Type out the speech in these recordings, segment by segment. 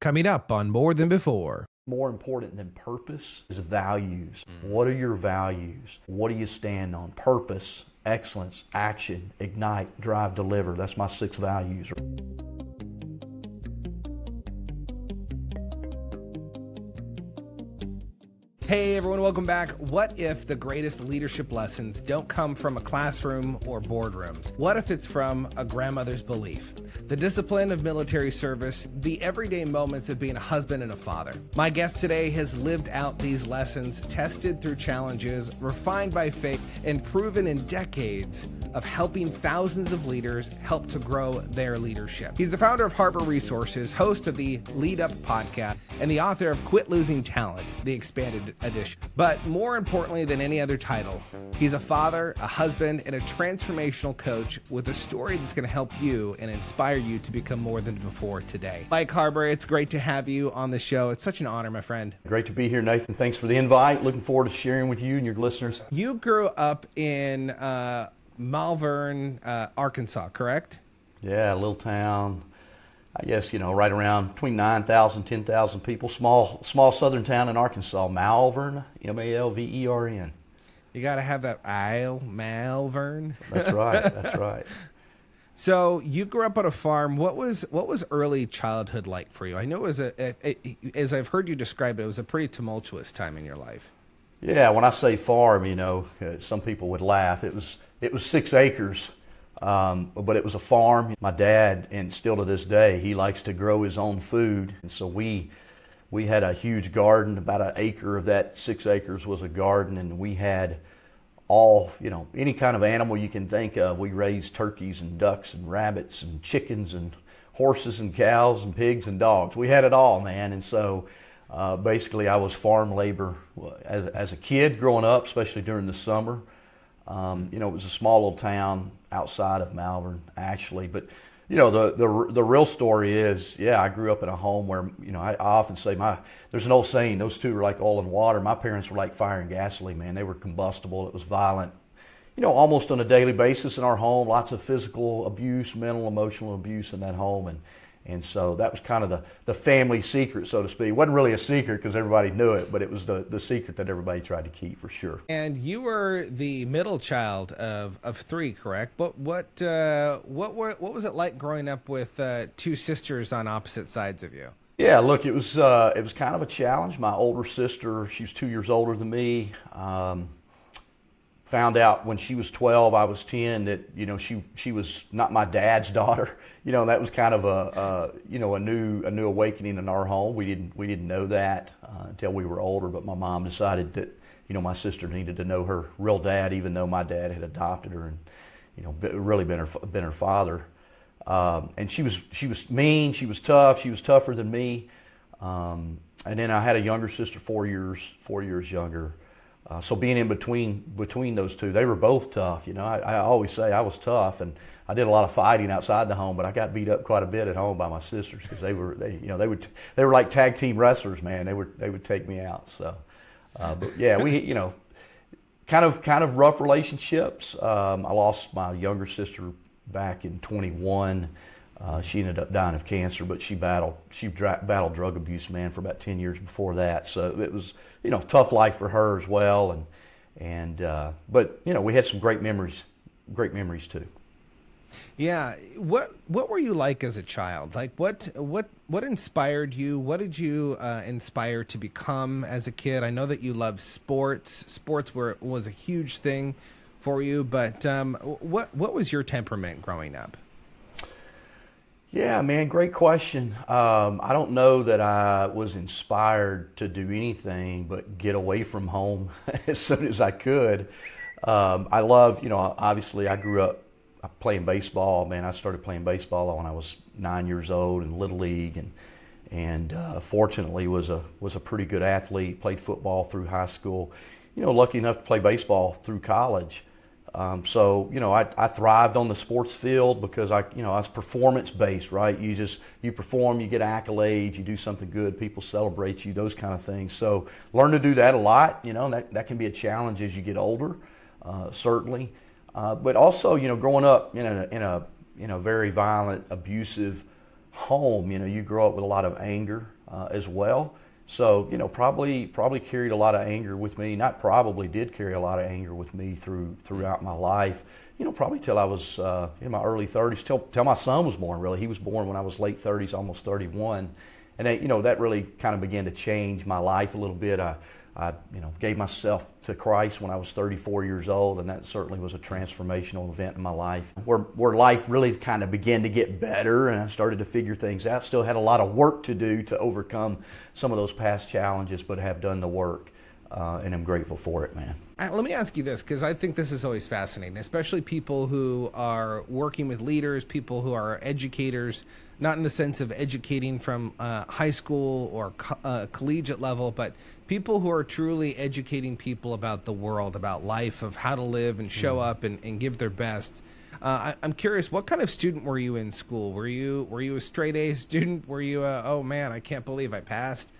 Coming up on More Than Before. More important than purpose is values. What are your values? What do you stand on? Purpose, excellence, action, ignite, drive, deliver. That's my 6 values. Hey everyone, welcome back. What if the greatest leadership lessons don't come from a classroom or boardrooms? What if it's from a grandmother's belief? The discipline of military service, the everyday moments of being a husband and a father. My guest today has lived out these lessons, tested through challenges, refined by faith, and proven in decades of helping thousands of leaders help to grow their leadership. He's the founder of Harbour Resources, host of the Lead Up podcast, and the author of Quit Losing Talent, the expanded edition. But more importantly than any other title, he's a father, a husband, and a transformational coach with a story that's going to help you and inspire you to become more than before today. Mike Harbour, it's great to have you on the show. It's such an honor, my friend. Great to be here, Nathan. Thanks for the invite. Looking forward to sharing with you and your listeners. You grew up in Malvern, Arkansas, correct? Yeah, a little town. I guess, right around between 9,000, 10,000 people. Small southern town in Arkansas. Malvern, Malvern. You got to have that Malvern. That's right. That's right. So you grew up on a farm. What was early childhood like for you? I know it was as I've heard you describe it, it was a pretty tumultuous time in your life. Yeah, when I say farm, some people would laugh. It was 6 acres, but it was a farm. My dad, and still to this day, he likes to grow his own food. And so we had a huge garden. About an acre of that 6 acres was a garden, and we had all, any kind of animal you can think of. We raised turkeys and ducks and rabbits and chickens and horses and cows and pigs and dogs. We had it all, man. And so basically I was farm labor as a kid growing up, especially during the summer. It was a small little town outside of Malvern, actually. But, the real story is, I grew up in a home where, I often say there's an old saying, those two are like oil and water. My parents were like fire and gasoline, man. They were combustible. It was violent, almost on a daily basis in our home. Lots of physical abuse, mental, emotional abuse in that home. And so that was kind of the family secret, so to speak. It wasn't really a secret because everybody knew it, but it was the secret that everybody tried to keep, for sure. And you were the middle child of 3, correct? But what was it like growing up with 2 sisters on opposite sides of you? Yeah, look, it was kind of a challenge. My older sister, she was 2 years older than me. Found out when she was 12, I was 10, that she was not my dad's daughter. That was kind of a new awakening in our home. We didn't know that until we were older. But my mom decided that my sister needed to know her real dad, even though my dad had adopted her and really been her father. And she was mean. She was tough. She was tougher than me. And then I had a younger sister, 4 years younger. So being in between those two, they were both tough. I always say I was tough, and I did a lot of fighting outside the home, but I got beat up quite a bit at home by my sisters because they were like tag team wrestlers, man. They would take me out. So, but yeah, we kind of rough relationships. I lost my younger sister back in 21. She ended up dying of cancer, but she battled drug abuse, man, for about 10 years before that. So it was, tough life for her as well. But we had some great memories too. Yeah. What were you like as a child? Like what inspired you? What did you inspire to become as a kid? I know that you loved sports. Sports was a huge thing for you, but what was your temperament growing up? Yeah, man, great question. I don't know that I was inspired to do anything but get away from home as soon as I could. I love, obviously I grew up playing baseball. Man, I started playing baseball when I was 9 years old in Little League, and fortunately was a pretty good athlete. Played football through high school. Lucky enough to play baseball through college. So I thrived on the sports field because I was performance based, right? You perform, you get accolades, you do something good, people celebrate you, those kind of things. So learn to do that a lot. That can be a challenge as you get older, certainly. But also, growing up in a very violent, abusive home, you grow up with a lot of anger as well. So, probably carried a lot of anger with me. Not probably, did carry a lot of anger with me throughout my life. Probably till I was in my early 30s, till my son was born. Really, he was born when I was late 30s, almost 31, and that really kind of began to change my life a little bit. I gave myself to Christ when I was 34 years old, and that certainly was a transformational event in my life, where life really kind of began to get better, and I started to figure things out. Still had a lot of work to do to overcome some of those past challenges, but have done the work, and I'm grateful for it, man. Let me ask you this, because I think this is always fascinating, especially people who are working with leaders, people who are educators, not in the sense of educating from high school or collegiate level, but people who are truly educating people about the world, about life, of how to live and show up and give their best. I'm curious, what kind of student were you in school? Were you a straight A student? Were you oh man, I can't believe I passed?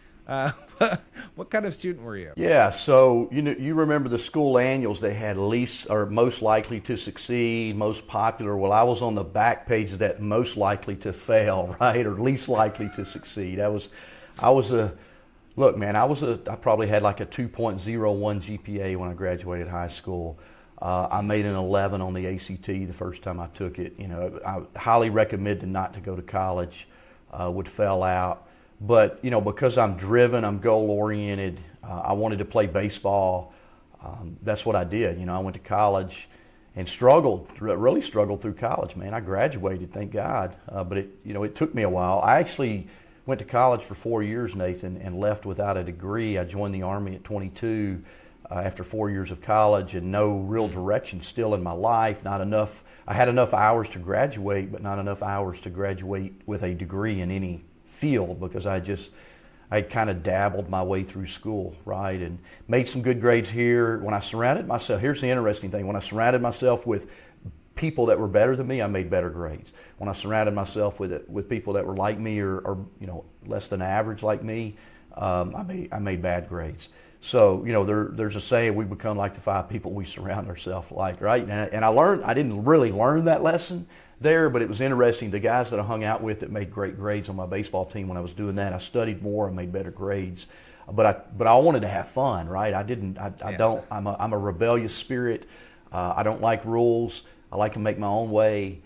What kind of student were you? Yeah, so you remember the school annuals, they had least or most likely to succeed, most popular. Well, I was on the back page of that, most likely to fail, right, or least likely to succeed. I probably had like a 2.01 GPA when I graduated high school. I made an 11 on the ACT the first time I took it. I highly recommended not to go to college, would fail out. But, because I'm driven, I'm goal-oriented, I wanted to play baseball. That's what I did. I went to college and really struggled through college, man. I graduated, thank God, but it took me a while. I actually went to college for 4 years, Nathan, and left without a degree. I joined the Army at 22 after 4 years of college, and no real direction still in my life, not enough. I had enough hours to graduate, but not enough hours to graduate with a degree in any field, because I kind of dabbled my way through school, right, and made some good grades here. When I surrounded myself, here's the interesting thing, when I surrounded myself with people that were better than me, I made better grades. When I surrounded myself with people that were like me or less than average like me, I made bad grades. So there's a saying, we become like the 5 people we surround ourselves like, right? And I didn't really learn that lesson there, but it was interesting. The guys that I hung out with that made great grades on my baseball team, when I was doing that, I studied more and made better grades. But I wanted to have fun, right? I'm a rebellious spirit. I don't like rules. I like to make my own way.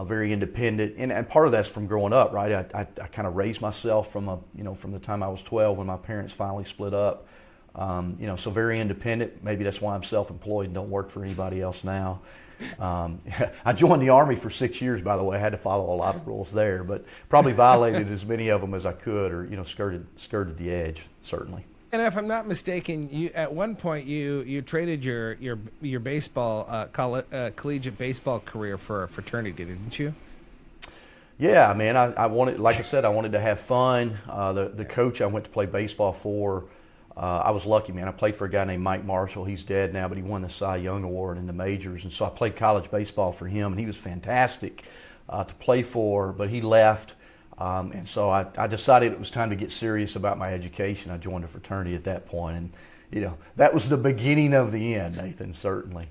Very independent, and part of that's from growing up, right? I kind of raised myself from the time I was 12 when my parents finally split up. So very independent. Maybe that's why I'm self-employed and don't work for anybody else now. I joined the Army for 6 years, by the way. I had to follow a lot of rules there, but probably violated as many of them as I could, or skirted the edge, certainly. And if I'm not mistaken, you at one point you traded your baseball collegiate baseball career for a fraternity, didn't you? Yeah, man. I wanted, like I said, I wanted to have fun. The coach I went to play baseball for, I was lucky, man. I played for a guy named Mike Marshall. He's dead now, but he won the Cy Young Award in the majors. And so I played college baseball for him, and he was fantastic to play for, but he left. And so I decided it was time to get serious about my education. I joined a fraternity at that point, and, that was the beginning of the end, Nathan, certainly.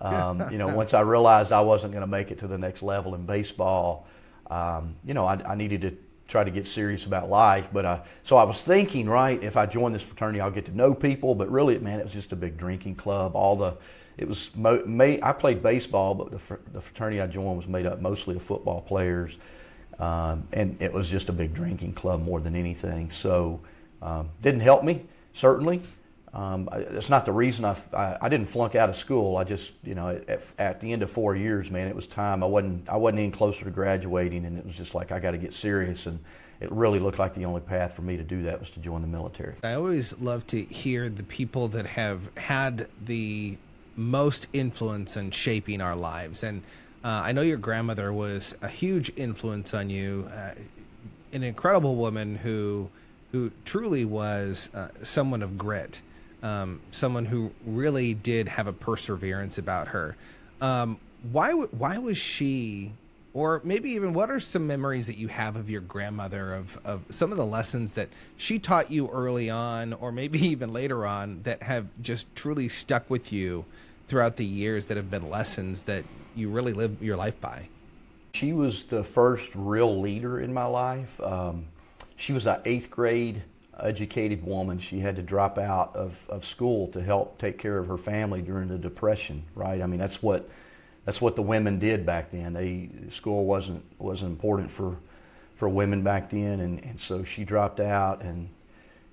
Once I realized I wasn't going to make it to the next level in baseball, I needed to try to get serious about life. But so I was thinking, right, if I join this fraternity, I'll get to know people. But really, man, it was just a big drinking club. I played baseball, but the fraternity I joined was made up mostly of football players, and it was just a big drinking club more than anything. So didn't help me, certainly. It's not the reason I didn't flunk out of school. I just, at the end of 4 years, man, it was time. I wasn't any closer to graduating, and it was just like, I got to get serious. And it really looked like the only path for me to do that was to join the military. I always love to hear the people that have had the most influence in shaping our lives. And I know your grandmother was a huge influence on you, an incredible woman who truly was someone of grit. Someone who really did have a perseverance about her. Why was she, or maybe even what are some memories that you have of your grandmother, of some of the lessons that she taught you early on, or maybe even later on, that have just truly stuck with you throughout the years, that have been lessons that you really live your life by? She was the first real leader in my life. She was an 8th grade educated woman. She had to drop out of school to help take care of her family during the Depression, right? I mean, that's what the women did back then. School wasn't important for women back then, and so she dropped out and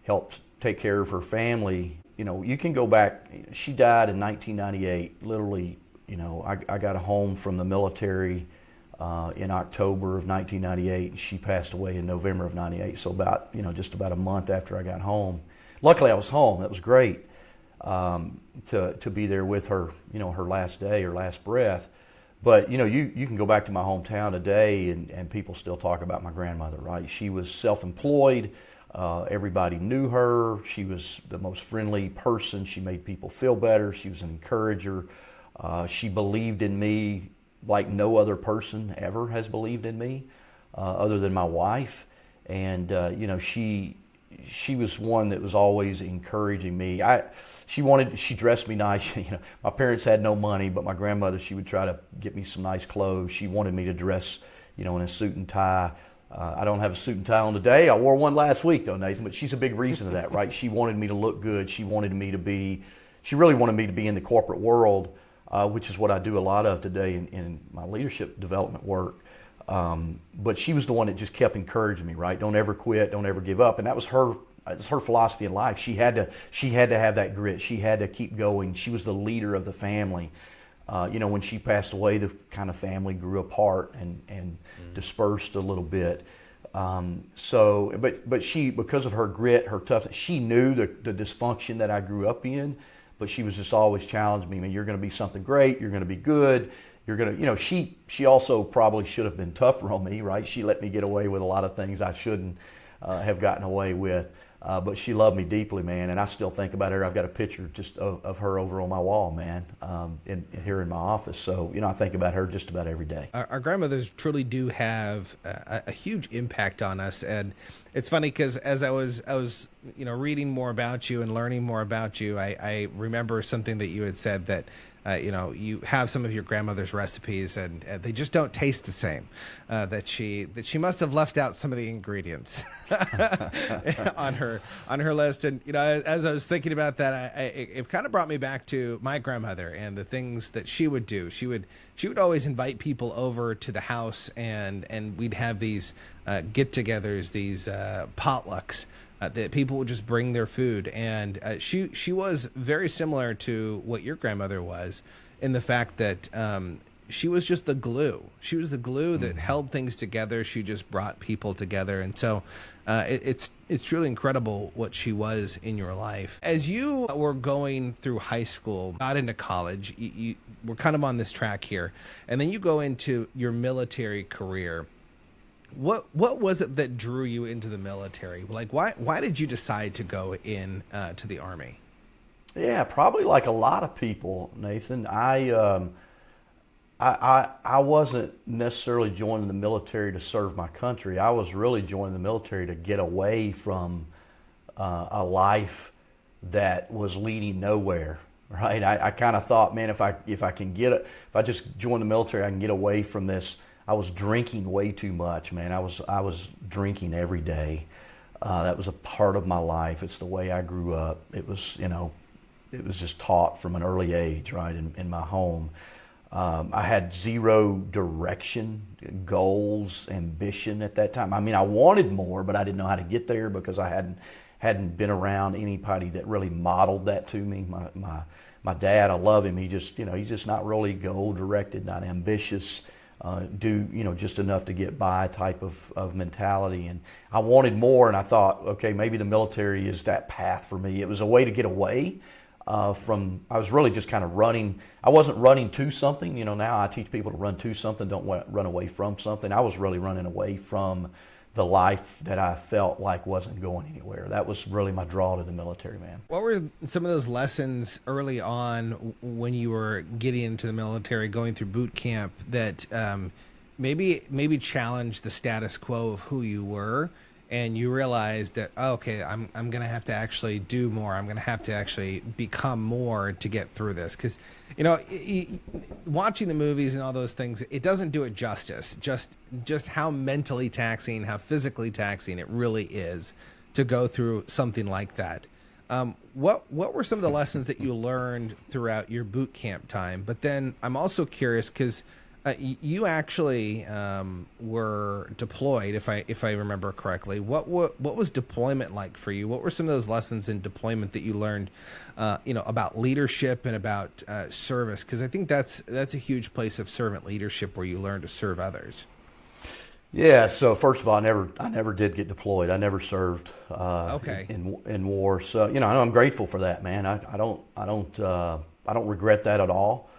helped take care of her family. You know, you can go back. She died in 1998. Literally, you know, I got home from the military in October of 1998, and she passed away in November of 98. So about, you know, just about a month after I got home. Luckily, I was home. That was great to be there with her, you know, her last day, her last breath. But, you know, you can go back to my hometown today, and people still talk about my grandmother, right? She was self-employed. Everybody knew her. She was the most friendly person. She made people feel better. She was an encourager. She believed in me like no other person ever has believed in me, other than my wife. And you know, she was one that was always encouraging me. She dressed me nice. You know, my parents had no money, but my grandmother, she would try to get me some nice clothes. She wanted me to dress, you know, in a suit and tie. I don't have a suit and tie on today. I wore one last week though, Nathan, but she's a big reason of that, right? She wanted me to look good. She really wanted me to be in the corporate world, which is what I do a lot of today in my leadership development work. But she was the one that just kept encouraging me, right? Don't ever quit, don't ever give up. And that was her philosophy in life. She had to have that grit. She had to keep going. She was the leader of the family. You know, when she passed away, the kind of family grew apart and dispersed a little bit. But she, because of her grit, her toughness, she knew the dysfunction that I grew up in, but she was just always challenging me. I mean, you're going to be something great. You're going to be good. You're going to, you know, she also probably should have been tougher on me, right? She let me get away with a lot of things I shouldn't have gotten away with. But she loved me deeply, man, and I still think about her. I've got a picture just of her over on my wall, man, here in my office. So, you know, I think about her just about every day. Our grandmothers truly do have a huge impact on us, and it's funny because as I was, you know, reading more about you and learning more about you, I remember something that you had said that. You know, you have some of your grandmother's recipes, and they just don't taste the same. That she must have left out some of the ingredients on her list. And you know, as I was thinking about that, it kind of brought me back to my grandmother and the things that she would do. She would always invite people over to the house, and we'd have these get-togethers, these potlucks. That people would just bring their food, and she was very similar to what your grandmother was, in the fact that she was just the glue. She was the glue that held things together. She just brought people together, and so it's truly incredible what she was in your life. As you were going through high school, got into college, you were kind of on this track here, and then you go into your military career. What was it that drew you into the military? Like, why did you decide to go in to the Army? Yeah, probably like a lot of people, Nathan. I wasn't necessarily joining the military to serve my country. I was really joining the military to get away from a life that was leading nowhere. Right? I kind of thought, man, if I just join the military, I can get away from this. I was drinking way too much, man. I was drinking every day. That was a part of my life. It's the way I grew up. It was, you know, it was just taught from an early age, right, in my home. I had zero direction, goals, ambition at that time. I mean, I wanted more, but I didn't know how to get there because I hadn't been around anybody that really modeled that to me. My dad, I love him. He's just not really goal directed, not ambitious. Do, you know, just enough to get by type of mentality. And I wanted more, and I thought, okay, maybe the military is that path for me. It was a way to get away from, I was really just kind of running. I wasn't running to something. You know, now I teach people to run to something, don't run away from something. I was really running away from the life that I felt like wasn't going anywhere. That was really my draw to the military, man. What were some of those lessons early on when you were getting into the military, going through boot camp, that maybe challenged the status quo of who you were, and you realize that, oh, okay, I'm going to have to actually do more. I'm going to have to actually become more to get through this. Because, you know, watching the movies and all those things, it doesn't do it justice. Just how mentally taxing, how physically taxing it really is to go through something like that. What were some of the lessons that you learned throughout your boot camp time? But then I'm also curious because you actually were deployed, if I remember correctly. What was deployment like for you? What were some of those lessons in deployment that you learned, about leadership and about service? Because I think that's a huge place of servant leadership where you learn to serve others. Yeah. So first of all, I never did get deployed. I never served Okay. in war. So I'm grateful for that, man. I don't regret that at all.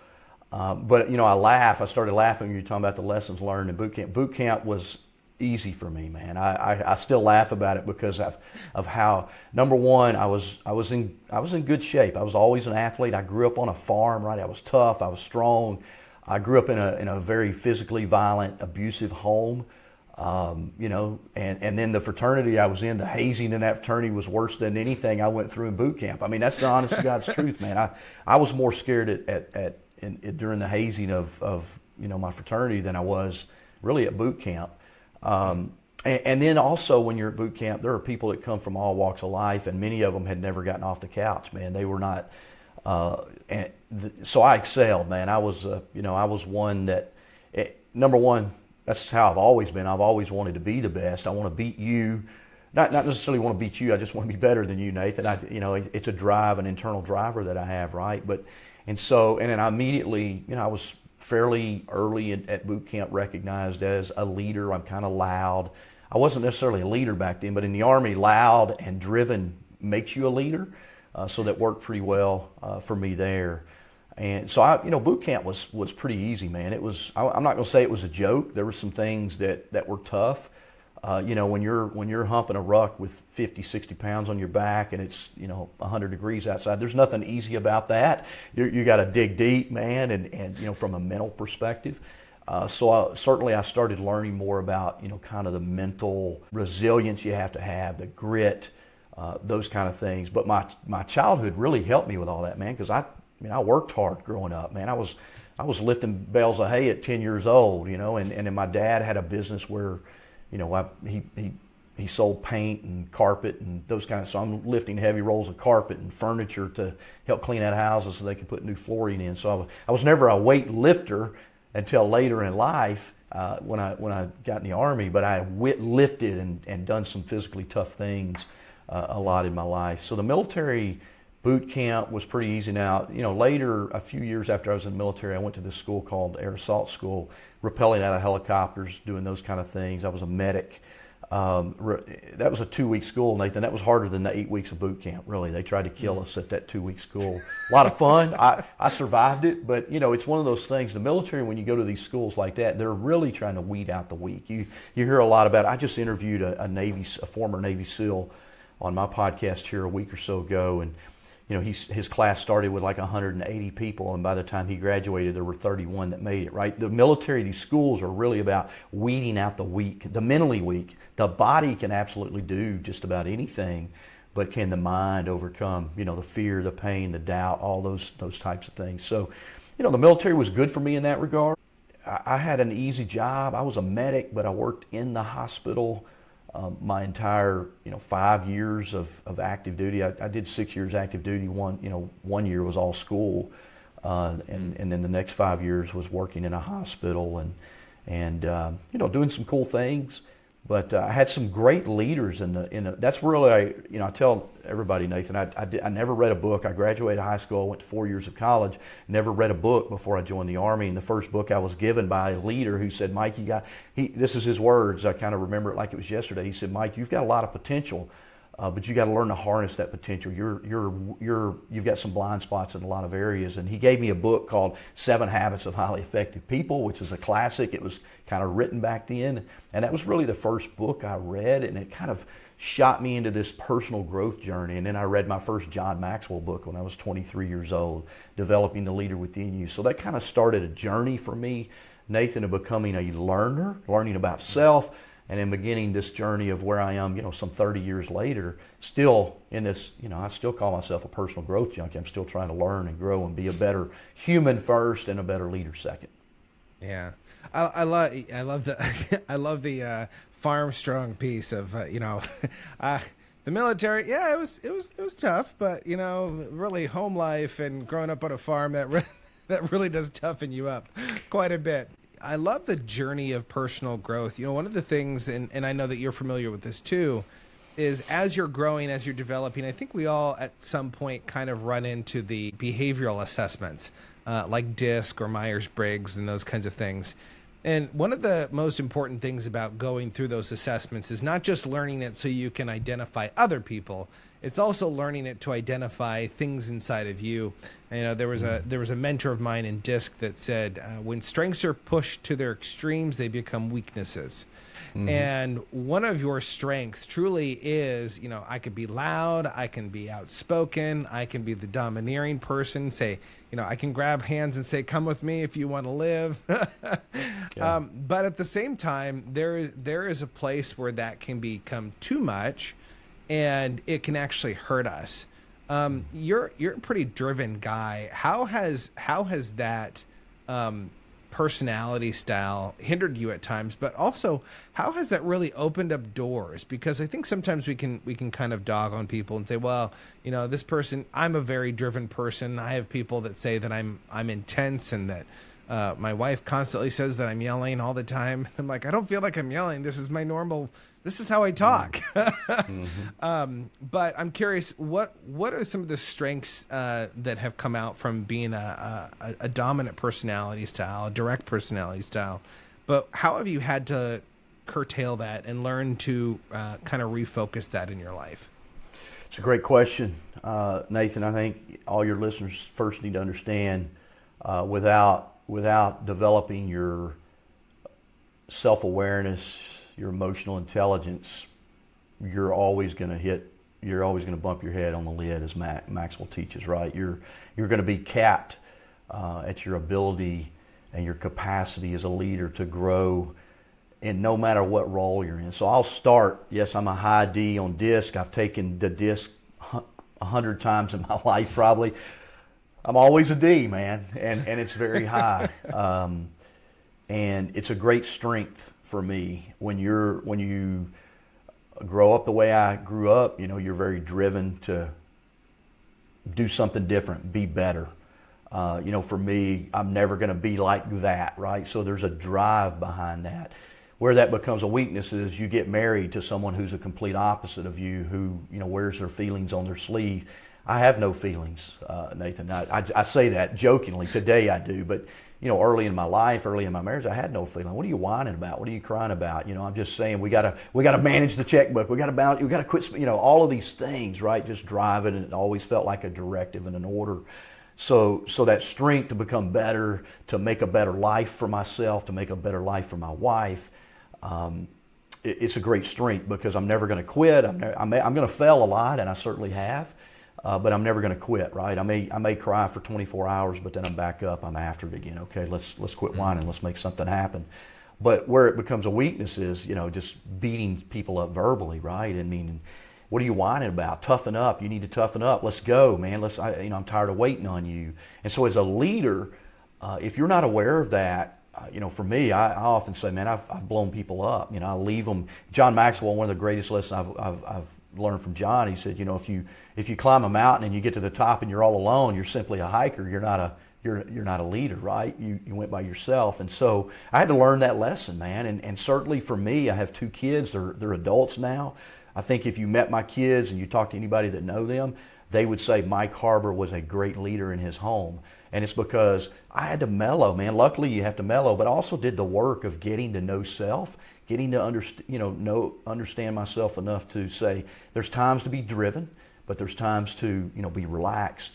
But I started laughing when you were talking about the lessons learned in boot camp. Boot camp was easy for me, man. I still laugh about it because of how, number one, I was in good shape. I was always an athlete. I grew up on a farm, right? I was tough. I was strong. I grew up in a very physically violent, abusive home. And then the fraternity I was in, the hazing in that fraternity was worse than anything I went through in boot camp. I mean, that's the honest to God's truth, man. I was more scared during the hazing of my fraternity than I was really at boot camp. And then also when you're at boot camp, there are people that come from all walks of life, and many of them had never gotten off the couch, man. They were not, so I excelled, man. I was one that, number one, that's how I've always been. I've always wanted to be the best. I want to beat you. Not necessarily want to beat you. I just want to be better than you, Nathan. It's a drive, an internal driver that I have, right? And then I immediately, I was fairly early at boot camp recognized as a leader. I'm kind of loud. I wasn't necessarily a leader back then, but in the Army, loud and driven makes you a leader. So that worked pretty well for me there. And so boot camp was pretty easy, man. It was. I'm not going to say it was a joke. There were some things that were tough. When you're humping a ruck with 50, 60 pounds on your back and it's 100 degrees outside, there's nothing easy about that. You got to dig deep, man, and from a mental perspective. So I started learning more about kind of the mental resilience you have to have, the grit, those kind of things. But my childhood really helped me with all that, man, because I worked hard growing up, man. I was lifting bales of hay at 10 years old, and then my dad had a business where he sold paint and carpet and those kinds of, so I'm lifting heavy rolls of carpet and furniture to help clean out houses so they could put new flooring in. So I was never a weight lifter until later in life when I got in the Army, but I lifted and done some physically tough things a lot in my life. So the military boot camp was pretty easy. Now, later, a few years after I was in the military, I went to this school called Air Assault School, rappelling out of helicopters, doing those kind of things. I was a medic. That was a 2-week school, Nathan. That was harder than the 8 weeks of boot camp, really. They tried to kill us at that 2-week school. A lot of fun. I survived it, but, it's one of those things. The military, when you go to these schools like that, they're really trying to weed out the weak. You hear a lot about it. I just interviewed a former Navy SEAL on my podcast here a week or so ago, and his class started with like 180 people, and by the time he graduated, there were 31 that made it, right? The military, these schools are really about weeding out the weak, the mentally weak. The body can absolutely do just about anything, but can the mind overcome, the fear, the pain, the doubt, all those types of things. So, the military was good for me in that regard. I had an easy job. I was a medic, but I worked in the hospital my entire 5 years of active duty. I did 6 years active duty. One year was all school, and then the next 5 years was working in a hospital and doing some cool things. But I had some great leaders that's really, I tell everybody, Nathan, I never read a book. I graduated high school, I went to 4 years of college, never read a book before I joined the Army. And the first book I was given by a leader who said, Mike, this is his words, I kind of remember it like it was yesterday. He said, Mike, you've got a lot of potential, but you got to learn to harness that potential. You've got some blind spots in a lot of areas. And he gave me a book called 7 Habits of Highly Effective People, which is a classic. It was kind of written back then. And that was really the first book I read, and it kind of shot me into this personal growth journey. And then I read my first John Maxwell book when I was 23 years old, Developing the Leader Within You. So that kind of started a journey for me, Nathan, of becoming a learner, learning about self, and in beginning this journey of where I am, some 30 years later, still in this, I still call myself a personal growth junkie. I'm still trying to learn and grow and be a better human first and a better leader second. Yeah, I love the I love the farm strong piece of the military. Yeah, it was tough, but really home life and growing up on a farm that really does toughen you up quite a bit. I love the journey of personal growth. One of the things, and I know that you're familiar with this too, is as you're growing, as you're developing, I think we all at some point kind of run into the behavioral assessments, like DISC or Myers-Briggs and those kinds of things. And one of the most important things about going through those assessments is not just learning it so you can identify other people. It's also learning it to identify things inside of you. And, there was a mentor of mine in DISC that said, when strengths are pushed to their extremes, they become weaknesses. Mm-hmm. And one of your strengths truly is, I could be loud, I can be outspoken, I can be the domineering person, say, I can grab hands and say, come with me if you want to live. Yeah. But at the same time, there is a place where that can become too much and it can actually hurt us. You're a pretty driven guy. How has that personality style hindered you at times, but also how has that really opened up doors? Because I think sometimes we can kind of dog on people and say, well, this person, I'm a very driven person. I have people that say that I'm intense and that my wife constantly says that I'm yelling all the time. I'm like, I don't feel like I'm yelling. This is my normal. This is how I talk. Mm-hmm. But I'm curious, what are some of the strengths that have come out from being a dominant personality style, a direct personality style? But how have you had to curtail that and learn to kind of refocus that in your life? It's a great question, Nathan. I think all your listeners first need to understand without developing your self-awareness, your emotional intelligence, you're always going to bump your head on the lid, as Maxwell teaches, right? You're going to be capped at your ability and your capacity as a leader to grow in no matter what role you're in. So I'll start, yes, I'm a high D on DISC. I've taken the DISC 100 times in my life probably. I'm always a D, man, and it's very high. And it's a great strength for me when you grow up the way I grew up. You're very driven to do something different, be better. For me, I'm never going to be like that, right? So there's a drive behind that. Where that becomes a weakness is you get married to someone who's a complete opposite of you, who wears their feelings on their sleeve. I have no feelings, Nathan. I say that jokingly. Today I do, but early in my life, early in my marriage, I had no feeling. What are you whining about? What are you crying about? I'm just saying we gotta manage the checkbook. We gotta balance. We gotta quit. All of these things, right? Just driving, and it always felt like a directive and an order. So that strength to become better, to make a better life for myself, to make a better life for my wife. It's a great strength because I'm never going to quit. I'm going to fail a lot, and I certainly have. But I'm never going to quit, right? I may cry for 24 hours, but then I'm back up. I'm after it again. Okay, let's quit whining. Let's make something happen. But where it becomes a weakness is, just beating people up verbally, right? I mean, what are you whining about? Toughen up. You need to toughen up. Let's go, man. I'm tired of waiting on you. And so as a leader, if you're not aware of that, for me, I often say, man, I've blown people up. I leave them. John Maxwell, one of the greatest lessons I've learned from John, he said, if you climb a mountain and you get to the top and you're all alone, you're simply a hiker. You're not a leader, right? You went by yourself. And so I had to learn that lesson, man. And certainly for me, I have 2 kids. They're adults now. I think if you met my kids and you talk to anybody that know them, they would say Mike Harbour was a great leader in his home. And it's because I had to mellow, man. Luckily, you have to mellow, but I also did the work of getting to know self, getting to understand myself enough to say there's times to be driven, but there's times to be relaxed,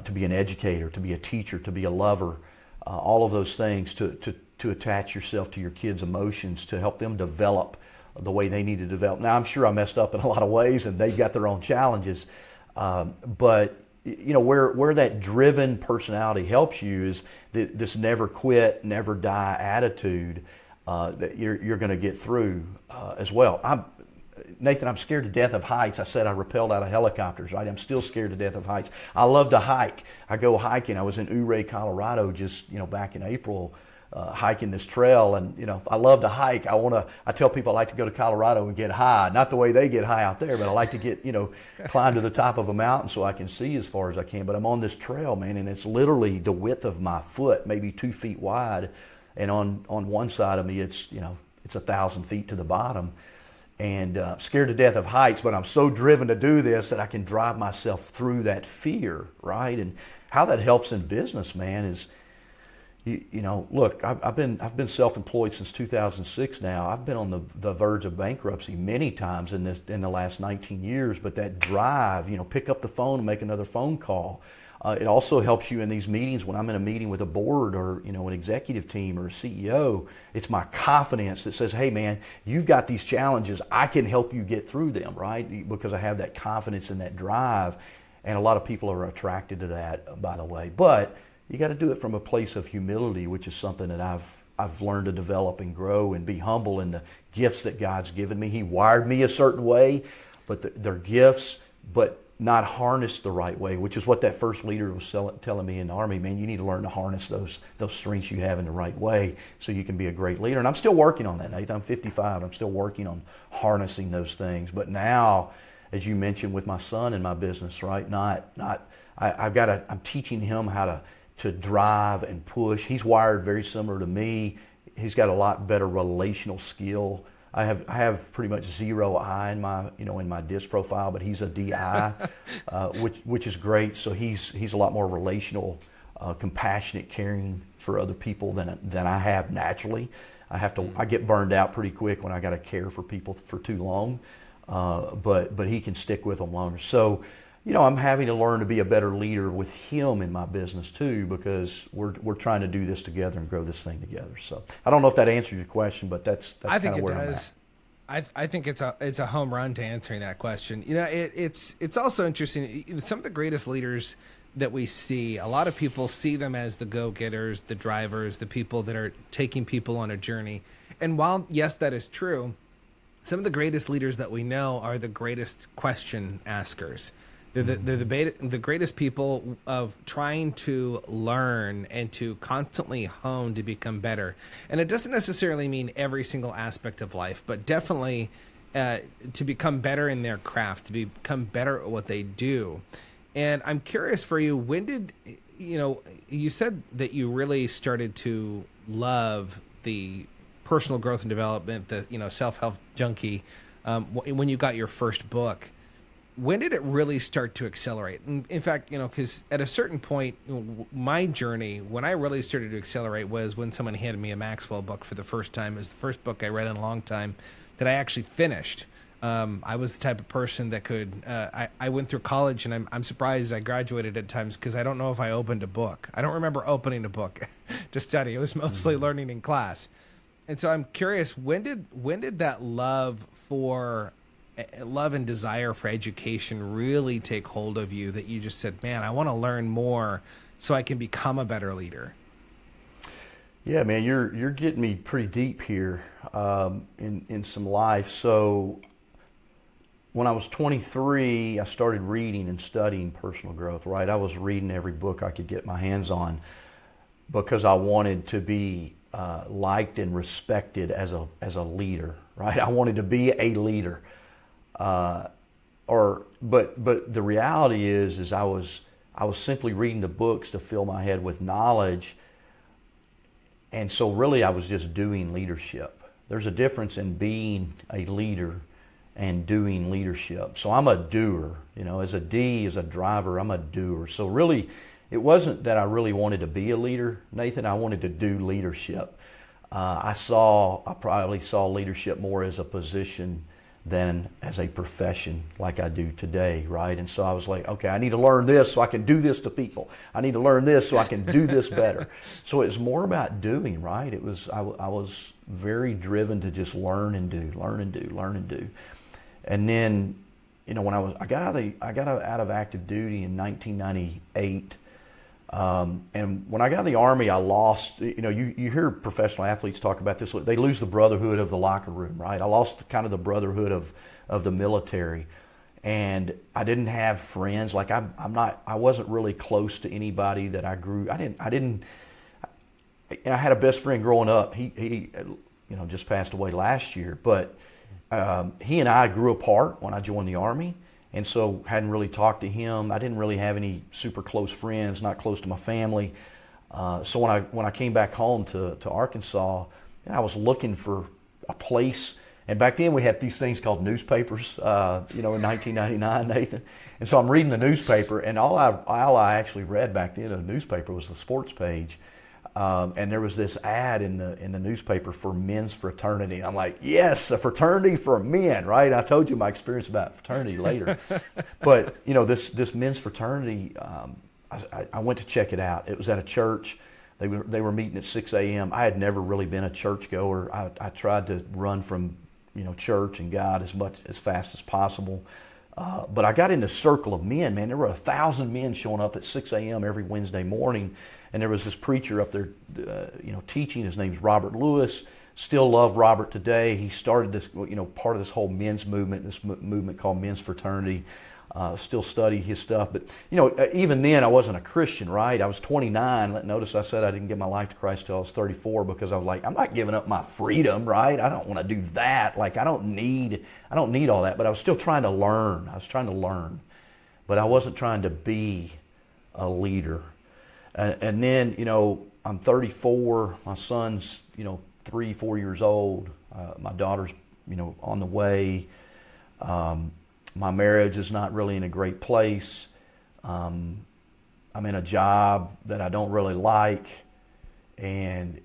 to be an educator, to be a teacher, to be a lover, all of those things to attach yourself to your kids' emotions, to help them develop the way they need to develop. Now, I'm sure I messed up in a lot of ways, and they've got their own challenges, but where that driven personality helps you is this never quit, never die attitude. that you're going to get through as well. Nathan, I'm scared to death of heights. I said I rappelled out of helicopters, right? I'm still scared to death of heights. I love to hike. I go hiking. I was in Ouray, Colorado just, back in April, hiking this trail, and I love to hike. I tell people I like to go to Colorado and get high. Not the way they get high out there, but I like to get, climb to the top of a mountain so I can see as far as I can. But I'm on this trail, man, and it's literally the width of my foot, maybe 2 feet wide. And on one side of me, it's 1,000 feet to the bottom. And scared to death of heights, but I'm so driven to do this that I can drive myself through that fear, right? And how that helps in business, man, is, look, I've been self-employed since 2006 now. I've been on the verge of bankruptcy many times in the last 19 years, but that drive, pick up the phone and make another phone call. It also helps you in these meetings when I'm in a meeting with a board or an executive team or a CEO. It's my confidence that says, hey man, you've got these challenges. I can help you get through them, right? Because I have that confidence and that drive. And a lot of people are attracted to that, by the way. But you got to do it from a place of humility, which is something that I've learned to develop and grow and be humble in the gifts that God's given me. He wired me a certain way, but they're gifts, but not harnessed the right way, which is what that first leader was telling me in the Army. Man, you need to learn to harness those strengths you have in the right way so you can be a great leader. And I'm still working on that, Nathan. I'm 55. I'm still working on harnessing those things. But now, as you mentioned with my son in my business, right? I'm teaching him how to drive and push. He's wired very similar to me. He's got a lot better relational skill. I have pretty much zero I in my DISC profile, but he's a DI, which is great. So he's a lot more relational, compassionate, caring for other people than I have naturally. I get burned out pretty quick when I got to care for people for too long, but he can stick with them longer. So I'm having to learn to be a better leader with him in my business too, because we're trying to do this together and grow this thing together. So I don't know if that answers your question, but that's kind of where I'm at. I think it's a home run to answering that question. It's also interesting. Some of the greatest leaders that we see, a lot of people see them as the go-getters, the drivers, the people that are taking people on a journey. And while, yes, that is true, some of the greatest leaders that we know are the greatest question askers. They're the greatest people of trying to learn and to constantly hone to become better. And it doesn't necessarily mean every single aspect of life, but definitely to become better in their craft, to become better at what they do. And I'm curious for you, when did, you said that you really started to love the personal growth and development, the, self-help junkie, when you got your first book. When did it really start to accelerate? In fact, because at a certain point, my journey, when I really started to accelerate was when someone handed me a Maxwell book for the first time. It was the first book I read in a long time that I actually finished. I was the type of person that could, I went through college, and I'm surprised I graduated at times because I don't know if I opened a book. I don't remember opening a book to study. It was mostly learning in class. And so I'm curious, when did that love and desire for education really take hold of you, that you just said, man, I want to learn more so I can become a better leader? Yeah, man, you're getting me pretty deep here in some life. So when I was 23, I started reading and studying personal growth, right? I was reading every book I could get my hands on because I wanted to be liked and respected as a leader, right? I wanted to be a leader. But the reality is I was simply reading the books to fill my head with knowledge, and so really I was just doing leadership. There's a difference in being a leader and doing leadership. So I'm a doer, as a D, as a driver, I'm a doer. So really, it wasn't that I really wanted to be a leader, Nathan. I wanted to do leadership. I probably saw leadership more as a position than as a profession like I do today, right? And so I was like, okay, I need to learn this so I can do this to people. I need to learn this so I can do this better. So it's more about doing, right? I was very driven to just learn and do. And then, when I got out of active duty in 1998, And when I got in the Army, I lost, you hear professional athletes talk about this. They lose the brotherhood of the locker room, right? I lost kind of the brotherhood of the military. And I didn't have friends. Like I wasn't really close to anybody that I grew. I had a best friend growing up. He just passed away last year. But he and I grew apart when I joined the Army. And so hadn't really talked to him. I didn't really have any super close friends, not close to my family. So when I came back home to Arkansas, I was looking for a place. And back then we had these things called newspapers, in 1999, Nathan. And so I'm reading the newspaper, and all I actually read back then in the newspaper was the sports page. And there was this ad in the newspaper for men's fraternity. I'm like, yes, a fraternity for men, right? I told you my experience about fraternity later. But, this men's fraternity, I went to check it out. It was at a church. They were meeting at 6 a.m. I had never really been a churchgoer. I tried to run from, church and God as fast as possible. But I got in the circle of men, man. There were 1,000 men showing up at 6 a.m. every Wednesday morning. And there was this preacher up there, teaching. His name's Robert Lewis. Still love Robert today. He started this, part of this whole men's movement, this movement called Men's Fraternity. Still study his stuff. But, even then I wasn't a Christian, right? I was 29. Notice I said I didn't give my life to Christ till I was 34 because I was like, I'm not giving up my freedom, right? I don't want to do that. Like, I don't need all that. But I was still trying to learn. I was trying to learn. But I wasn't trying to be a leader. And then, I'm 34. My son's, 3-4 years old. My daughter's, on the way. My marriage is not really in a great place. I'm in a job that I don't really like. And,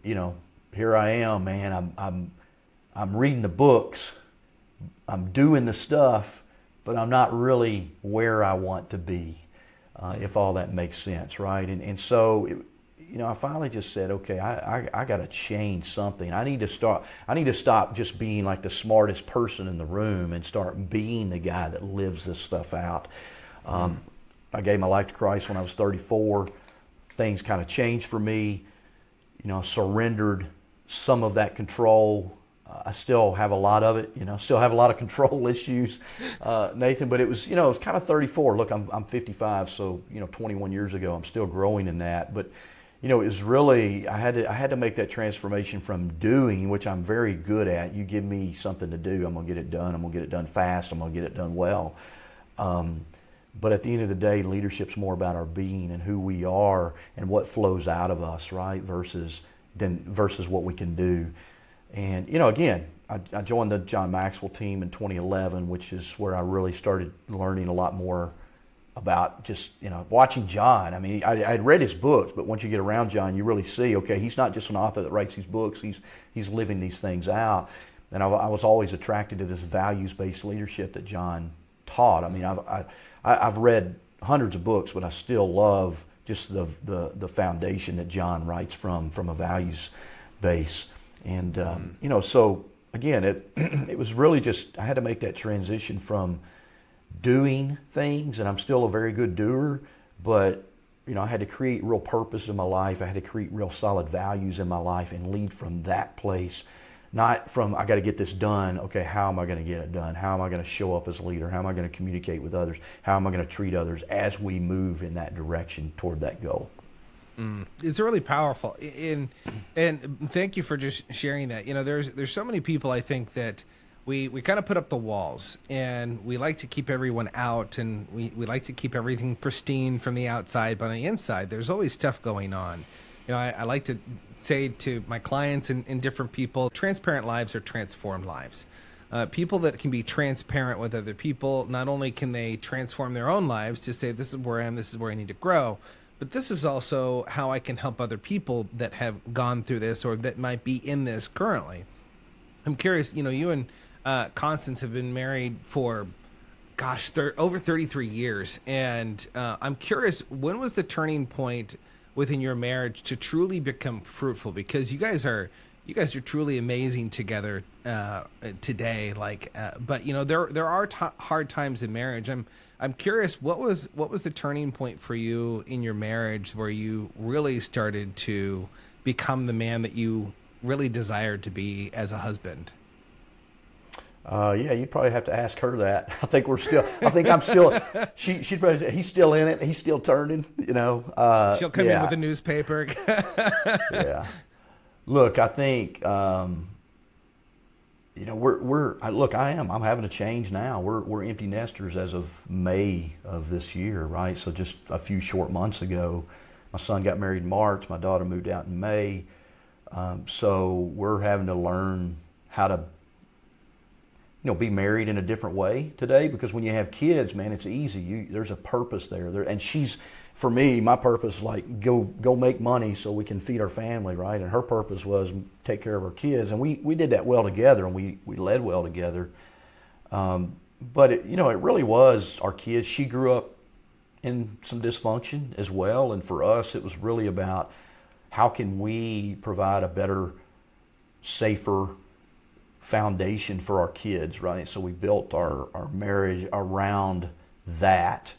here I am, man. I'm reading the books. I'm doing the stuff, but I'm not really where I want to be. If all that makes sense, right? And so, I finally just said, okay, I got to change something. I need to stop just being like the smartest person in the room and start being the guy that lives this stuff out. I gave my life to Christ when I was 34. Things kind of changed for me. Surrendered some of that control. I still have a lot of it, still have a lot of control issues, Nathan, but it was kind of 34. Look, I'm 55, so, 21 years ago, I'm still growing in that. But, it was really, I had to make that transformation from doing, which I'm very good at. You give me something to do, I'm going to get it done. I'm going to get it done fast. I'm going to get it done well. But at the end of the day, leadership's more about our being and who we are and what flows out of us, right? Versus what we can do. And, again, I joined the John Maxwell team in 2011, which is where I really started learning a lot more about just, watching John. I mean, I had read his books, but once you get around John, you really see, okay, he's not just an author that writes these books, he's living these things out. And I was always attracted to this values-based leadership that John taught. I mean, I've read hundreds of books, but I still love just the foundation that John writes from a values base. And, so again, it was really just, I had to make that transition from doing things, and I'm still a very good doer, but, I had to create real purpose in my life. I had to create real solid values in my life and lead from that place, not from, I got to get this done. Okay, how am I going to get it done? How am I going to show up as a leader? How am I going to communicate with others? How am I going to treat others as we move in that direction toward that goal? It's really powerful, and thank you for just sharing that. There's so many people, I think, that we kind of put up the walls, and we like to keep everyone out, and we like to keep everything pristine from the outside, but on the inside, there's always stuff going on. I like to say to my clients and different people, transparent lives are transformed lives. People that can be transparent with other people, not only can they transform their own lives to say, this is where I am, this is where I need to grow, but this is also how I can help other people that have gone through this or that might be in this currently. I'm curious, you and Constance have been married for, over 33 years. And I'm curious, when was the turning point within your marriage to truly become fruitful? Because you guys are truly amazing together today. But there are hard times in marriage. I'm I'm curious, what was the turning point for you in your marriage where you really started to become the man that you really desired to be as a husband? Yeah, you'd probably have to ask her that. I think I'm still, she'd probably say, he's still in it. He's still turning, She'll come in with a newspaper. Yeah. Look, I think, I'm having a change now. We're empty nesters as of May of this year, right? So just a few short months ago, my son got married in March. My daughter moved out in May. So we're having to learn how to, be married in a different way today, because when you have kids, man, it's easy. There's a purpose there. And for me, my purpose, like go make money so we can feed our family, right? And her purpose was take care of our kids. And we did that well together, and we led well together. But it really was our kids. She grew up in some dysfunction as well. And for us, it was really about how can we provide a better, safer foundation for our kids, right? So we built our marriage around that.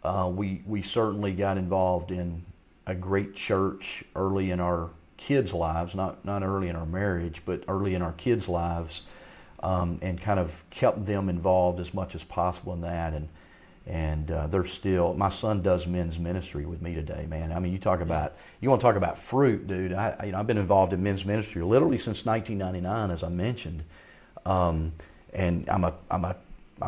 We certainly got involved in a great church early in our kids' lives, not early in our marriage, but early in our kids' lives, and kind of kept them involved as much as possible in that. And they're still, my son does men's ministry with me today, man. I mean, you want to talk about fruit, dude. I've been involved in men's ministry literally since 1999, as I mentioned. And I'm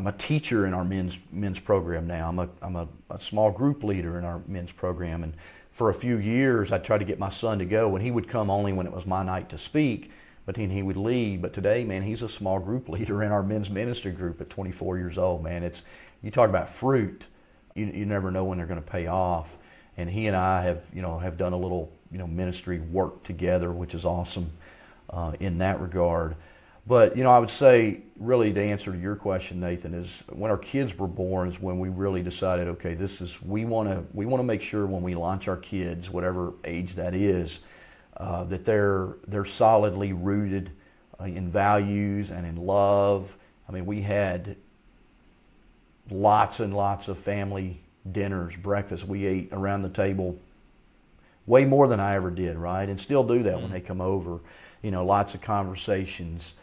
a teacher in our men's program now. I'm a small group leader in our men's program. And for a few years, I tried to get my son to go, and he would come only when it was my night to speak, but then he would lead. But today, man, he's a small group leader in our men's ministry group at 24 years old, man. You talk about fruit, you never know when they're going to pay off. And he and I have done a little, ministry work together, which is awesome in that regard. But, I would say, really, the answer to your question, Nathan, is when our kids were born is when we really decided, okay, we want to make sure when we launch our kids, whatever age that is, that they're solidly rooted in values and in love. I mean, we had lots and lots of family dinners, breakfasts. We ate around the table way more than I ever did, right? And still do that when they come over. Lots of conversations.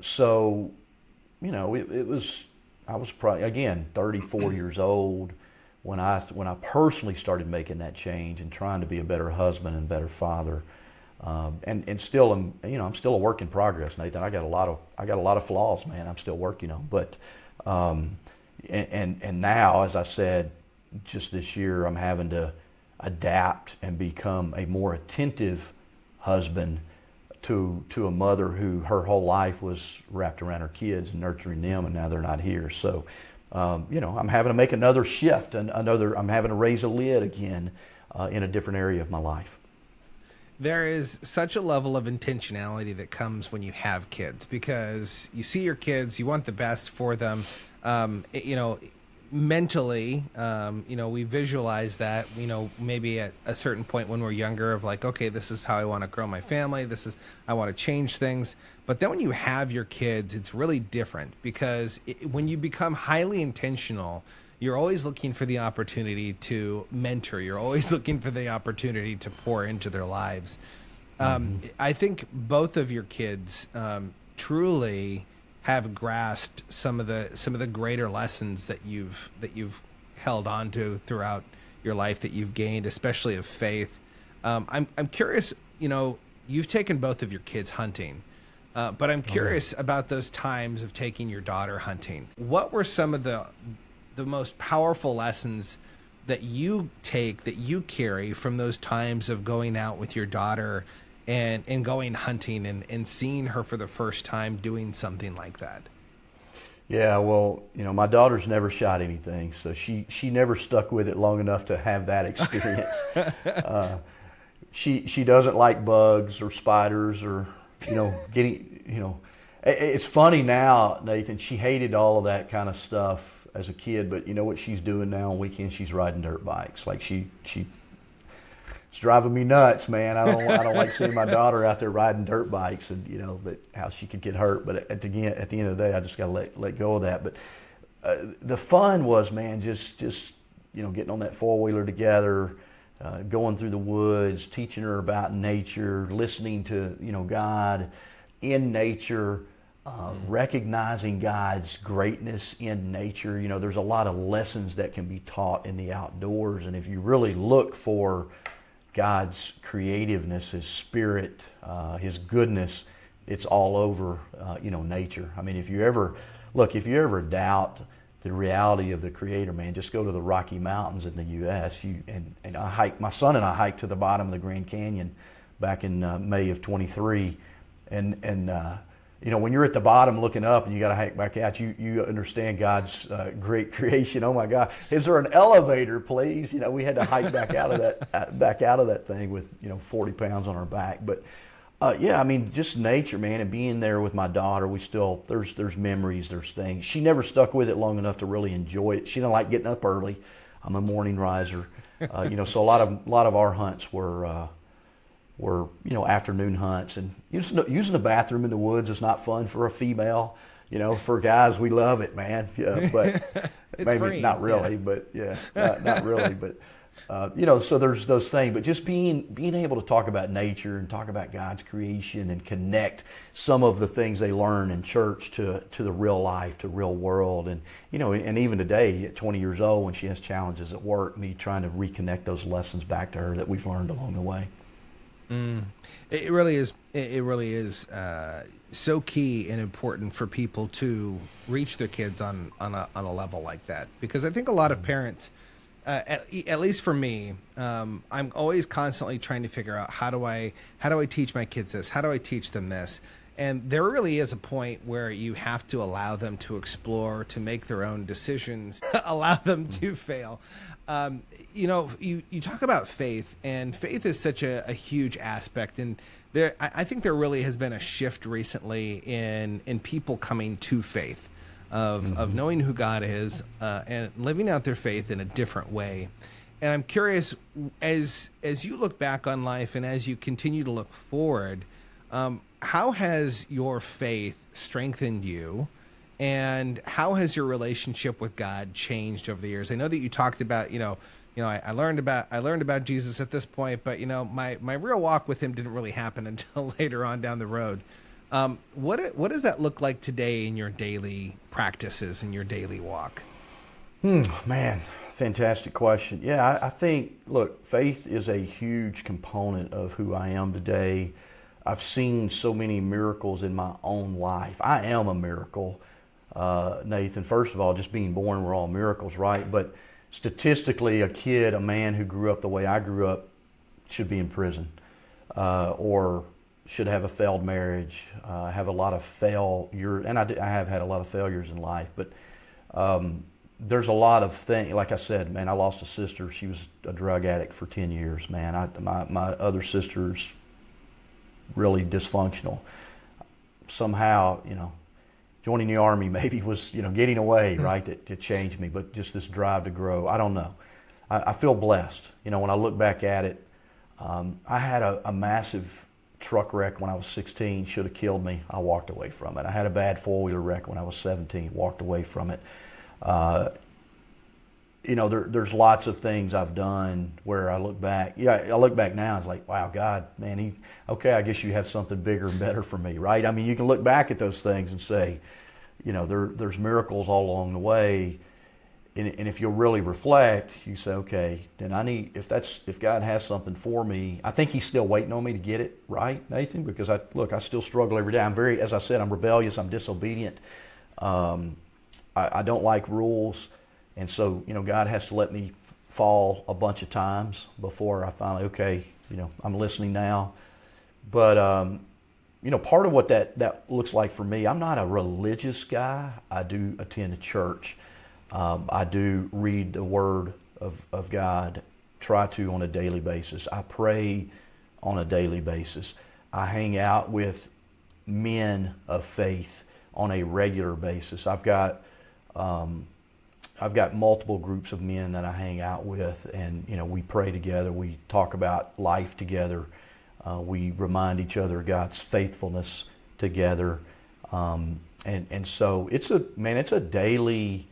So, I was probably, again, 34 years old when I personally started making that change and trying to be a better husband and better father. And still I'm still a work in progress, Nathan. I got a lot of flaws, man. I'm still working on, but, and now, as I said, just this year, I'm having to adapt and become a more attentive husband to a mother who her whole life was wrapped around her kids and nurturing them, and now they're not here. So, I'm having to make another shift, and I'm having to raise a lid again in a different area of my life. There is such a level of intentionality that comes when you have kids, because you see your kids, you want the best for them. Mentally, we visualize that, maybe at a certain point when we're younger of like, okay, this is how I want to grow my family. I want to change things. But then when you have your kids, it's really different, because when you become highly intentional, you're always looking for the opportunity to mentor. You're always looking for the opportunity to pour into their lives. I think both of your kids truly have grasped some of the greater lessons that you've held on to throughout your life, that you've gained, especially of faith. I'm curious. You've taken both of your kids hunting, but I'm curious about those times of taking your daughter hunting. What were some of the most powerful lessons that you carry from those times of going out with your daughter and going hunting and seeing her for the first time doing something like that? Yeah, well, my daughter's never shot anything, so she never stuck with it long enough to have that experience. She doesn't like bugs or spiders or, it's funny now, Nathan, she hated all of that kind of stuff as a kid, but you know what she's doing now on weekends? She's riding dirt bikes. Like it's driving me nuts, man. I don't like seeing my daughter out there riding dirt bikes, and how she could get hurt. But at the end of the day, I just got to let go of that. But the fun was, man, just getting on that four-wheeler together, going through the woods, teaching her about nature, listening to God in nature, recognizing God's greatness in nature. There's a lot of lessons that can be taught in the outdoors, and if you really look for God's creativeness, His spirit, His goodness, it's all over nature. I mean, if you ever doubt the reality of the Creator, man, just go to the Rocky Mountains in the U.S. And I hiked, my son and I hiked to the bottom of the Grand Canyon back in May of 23, and when you're at the bottom looking up and you got to hike back out, you understand God's great creation. Oh my God, is there an elevator, please? We had to hike back out of that thing with 40 pounds on our back, but. I mean, just nature, man, and being there with my daughter, there's memories, there's things. She never stuck with it long enough to really enjoy it. She didn't like getting up early. I'm a morning riser, so a lot of our hunts were afternoon hunts, and using the bathroom in the woods is not fun for a female. For guys, we love it, man. Yeah, but maybe free. Not really, yeah. But not really, but. So there's those things, but just being able to talk about nature and talk about God's creation and connect some of the things they learn in church to the real life, to real world, and and even today at 20 years old when she has challenges at work, me trying to reconnect those lessons back to her that we've learned along the way. It really is. It really is so key and important for people to reach their kids on a level like that, because I think a lot of parents. At least for me, I'm always constantly trying to figure out how do I teach my kids this? How do I teach them this? And there really is a point where you have to allow them to explore, to make their own decisions, allow them to fail. You talk about faith, and faith is such a huge aspect. And I think there really has been a shift recently in people coming to faith. Of knowing who God is and living out their faith in a different way. And I'm curious, as you look back on life and as you continue to look forward, how has your faith strengthened you, and how has your relationship with God changed over the years? I know that you talked about, I learned about Jesus at this point, but my real walk with Him didn't really happen until later on down the road. What does that look like today in your daily practices and your daily walk? Man, fantastic question. Yeah, I think, look, faith is a huge component of who I am today. I've seen so many miracles in my own life. I am a miracle, Nathan. First of all, just being born, we're all miracles, right? But statistically, a man who grew up the way I grew up should be in prison, or should have a failed marriage, have a lot of failure, and I have had a lot of failures in life, but there's a lot of things. Like I said, man, I lost a sister. She was a drug addict for 10 years, man. My other sister's really dysfunctional. Somehow, joining the Army maybe was, getting away, right, that changed me, but just this drive to grow. I don't know. I feel blessed. When I look back at it, I had a massive truck wreck when I was 16, should have killed me. I walked away from it. I had a bad four-wheeler wreck when I was 17, walked away from it. There's lots of things I've done where I look back. I look back now, it's like, wow, God, man, I guess you have something bigger and better for me, right? I mean, you can look back at those things and say, there's miracles all along the way. And if you'll really reflect, you say, okay, then if God has something for me, I think He's still waiting on me to get it right, Nathan, because I still struggle every day. As I said, I'm rebellious, I'm disobedient. I don't like rules. And so, God has to let me fall a bunch of times before I finally, okay, I'm listening now. But, part of what that looks like for me, I'm not a religious guy. I do attend a church. I do read the Word of God, try to on a daily basis. I pray on a daily basis. I hang out with men of faith on a regular basis. I've got multiple groups of men that I hang out with, and we pray together. We talk about life together. We remind each other of God's faithfulness together, and so it's a daily